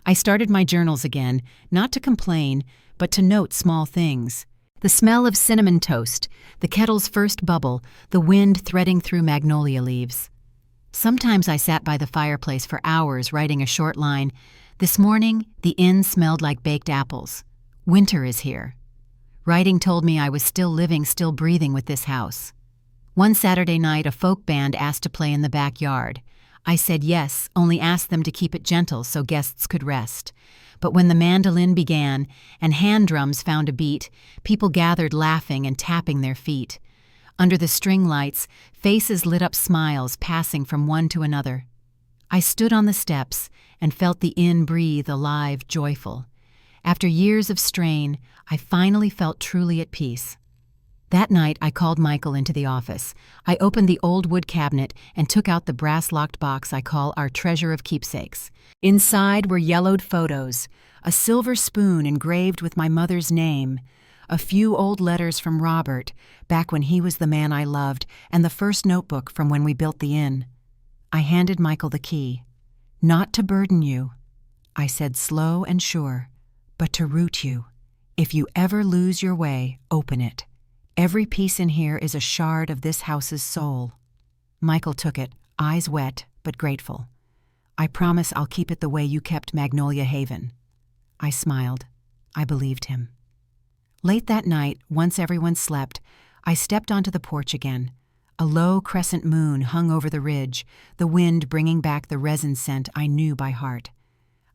A: I started my journals again, not to complain, but to note small things. The smell of cinnamon toast, the kettle's first bubble, the wind threading through magnolia leaves. Sometimes I sat by the fireplace for hours writing a short line. This morning, the inn smelled like baked apples. Winter is here. Writing told me I was still living, still breathing with this house. One Saturday night, a folk band asked to play in the backyard. I said yes, only asked them to keep it gentle so guests could rest. But when the mandolin began and hand drums found a beat, people gathered laughing and tapping their feet. Under the string lights, faces lit up, smiles passing from one to another. I stood on the steps and felt the inn breathe alive, joyful. After years of strain, I finally felt truly at peace. That night, I called Michael into the office. I opened the old wood cabinet and took out the brass-locked box I call our treasure of keepsakes. Inside were yellowed photos, a silver spoon engraved with my mother's name, a few old letters from Robert, back when he was the man I loved, and the first notebook from when we built the inn. I handed Michael the key. Not to burden you, I said, slow and sure, but to root you. If you ever lose your way, open it. Every piece in here is a shard of this house's soul. Michael took it, eyes wet but grateful. I promise I'll keep it the way you kept Magnolia Haven. I smiled. I believed him. Late that night, once everyone slept, I stepped onto the porch again. A low crescent moon hung over the ridge, the wind bringing back the resin scent I knew by heart.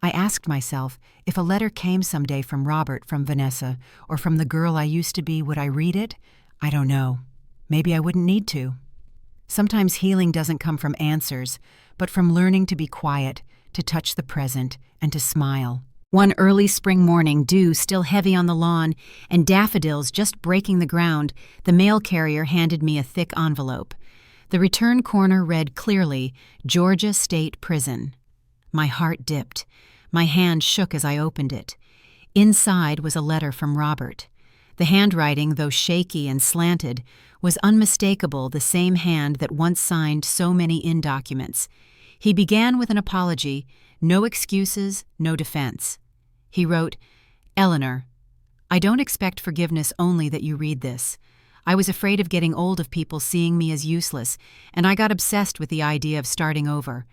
A: I asked myself, if a letter came someday from Robert, from Vanessa, or from the girl I used to be, would I read it? I don't know. Maybe I wouldn't need to. Sometimes healing doesn't come from answers, but from learning to be quiet, to touch the present, and to smile. One early spring morning, dew still heavy on the lawn, and daffodils just breaking the ground, the mail carrier handed me a thick envelope. The return corner read clearly, Georgia State Prison. My heart dipped. My hand shook as I opened it. Inside was a letter from Robert. The handwriting, though shaky and slanted, was unmistakable, the same hand that once signed so many inn documents. He began with an apology, no excuses, no defense. He wrote, Eleanor, I don't expect forgiveness only that you read this. I was afraid of getting old, of people seeing me as useless, and I got obsessed with the idea of starting over.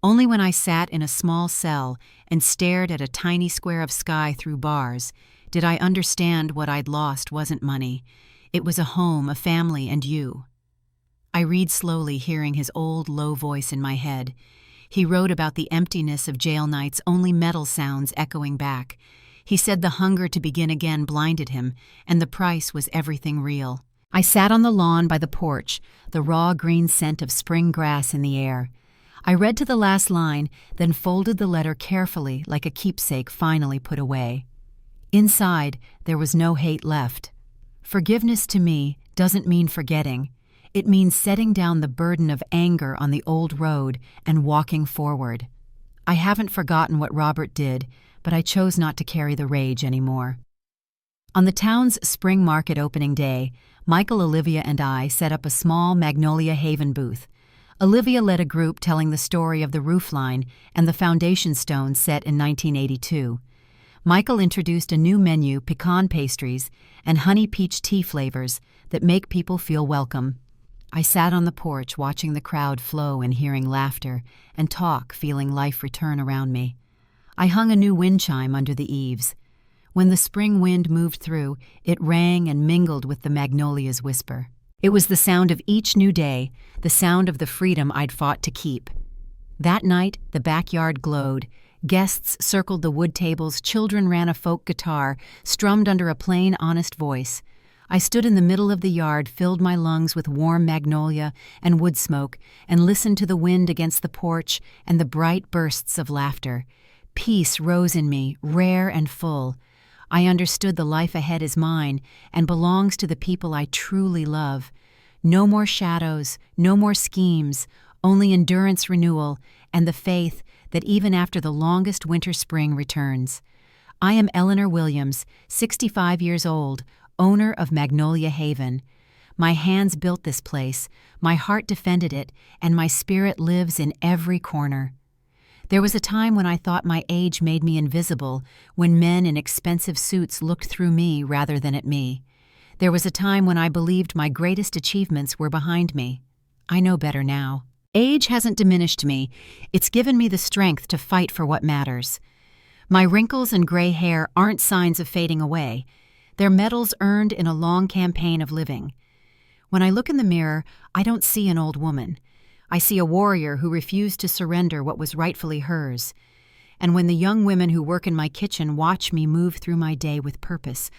A: Only when I sat in a small cell and stared at a tiny square of sky through bars did I understand what I'd lost wasn't money. It was a home, a family, and you. I read slowly, hearing his old, low voice in my head. He wrote about the emptiness of jail nights, only metal sounds echoing back. He said the hunger to begin again blinded him, and the price was everything real. I sat on the lawn by the porch, the raw green scent of spring grass in the air. I read to the last line, then folded the letter carefully like a keepsake finally put away. Inside, there was no hate left. Forgiveness to me doesn't mean forgetting. It means setting down the burden of anger on the old road and walking forward. I haven't forgotten what Robert did, but I chose not to carry the rage anymore. On the town's spring market opening day, Michael, Olivia, and I set up a small Magnolia Haven booth. Olivia led a group telling the story of the roofline and the foundation stone set in 1982. Michael introduced a new menu, pecan pastries and honey peach tea flavors that make people feel welcome. I sat on the porch watching the crowd flow and hearing laughter and talk, feeling life return around me. I hung a new wind chime under the eaves. When the spring wind moved through, it rang and mingled with the magnolia's whisper. It was the sound of each new day, the sound of the freedom I'd fought to keep. That night, the backyard glowed. Guests circled the wood tables, children ran a folk guitar, strummed under a plain, honest voice. I stood in the middle of the yard, filled my lungs with warm magnolia and wood smoke, and listened to the wind against the porch and the bright bursts of laughter. Peace rose in me, rare and full. I understood the life ahead is mine and belongs to the people I truly love. No more shadows, no more schemes, only endurance renewal and the faith that even after the longest winter spring returns. I am Eleanor Williams, 65 years old, owner of Magnolia Haven. My hands built this place, my heart defended it, and my spirit lives in every corner. There was a time when I thought my age made me invisible, when men in expensive suits looked through me rather than at me. There was a time when I believed my greatest achievements were behind me. I know better now. Age hasn't diminished me. It's given me the strength to fight for what matters. My wrinkles and gray hair aren't signs of fading away. They're medals earned in a long campaign of living. When I look in the mirror, I don't see an old woman. I see a warrior who refused to surrender what was rightfully hers. And when the young women who work in my kitchen watch me move through my day with purpose,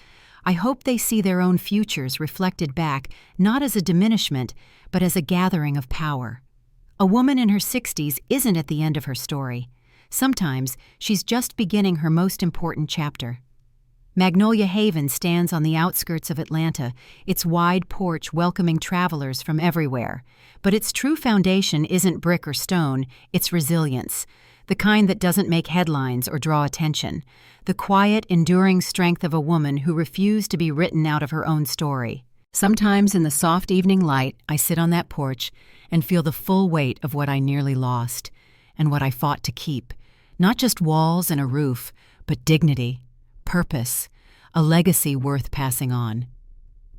A: I hope they see their own futures reflected back, not as a diminishment, but as a gathering of power. A woman in her 60s isn't at the end of her story. Sometimes she's just beginning her most important chapter. Magnolia Haven stands on the outskirts of Atlanta, its wide porch welcoming travelers from everywhere. But its true foundation isn't brick or stone, it's resilience, the kind that doesn't make headlines or draw attention, the quiet, enduring strength of a woman who refused to be written out of her own story. Sometimes in the soft evening light, I sit on that porch and feel the full weight of what I nearly lost and what I fought to keep. Not just walls and a roof, but dignity, purpose, a legacy worth passing on.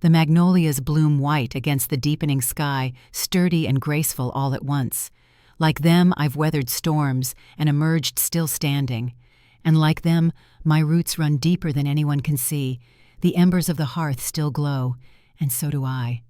A: The magnolias bloom white against the deepening sky, sturdy and graceful all at once. Like them, I've weathered storms and emerged still standing. And like them, my roots run deeper than anyone can see. The embers of the hearth still glow, and so do I.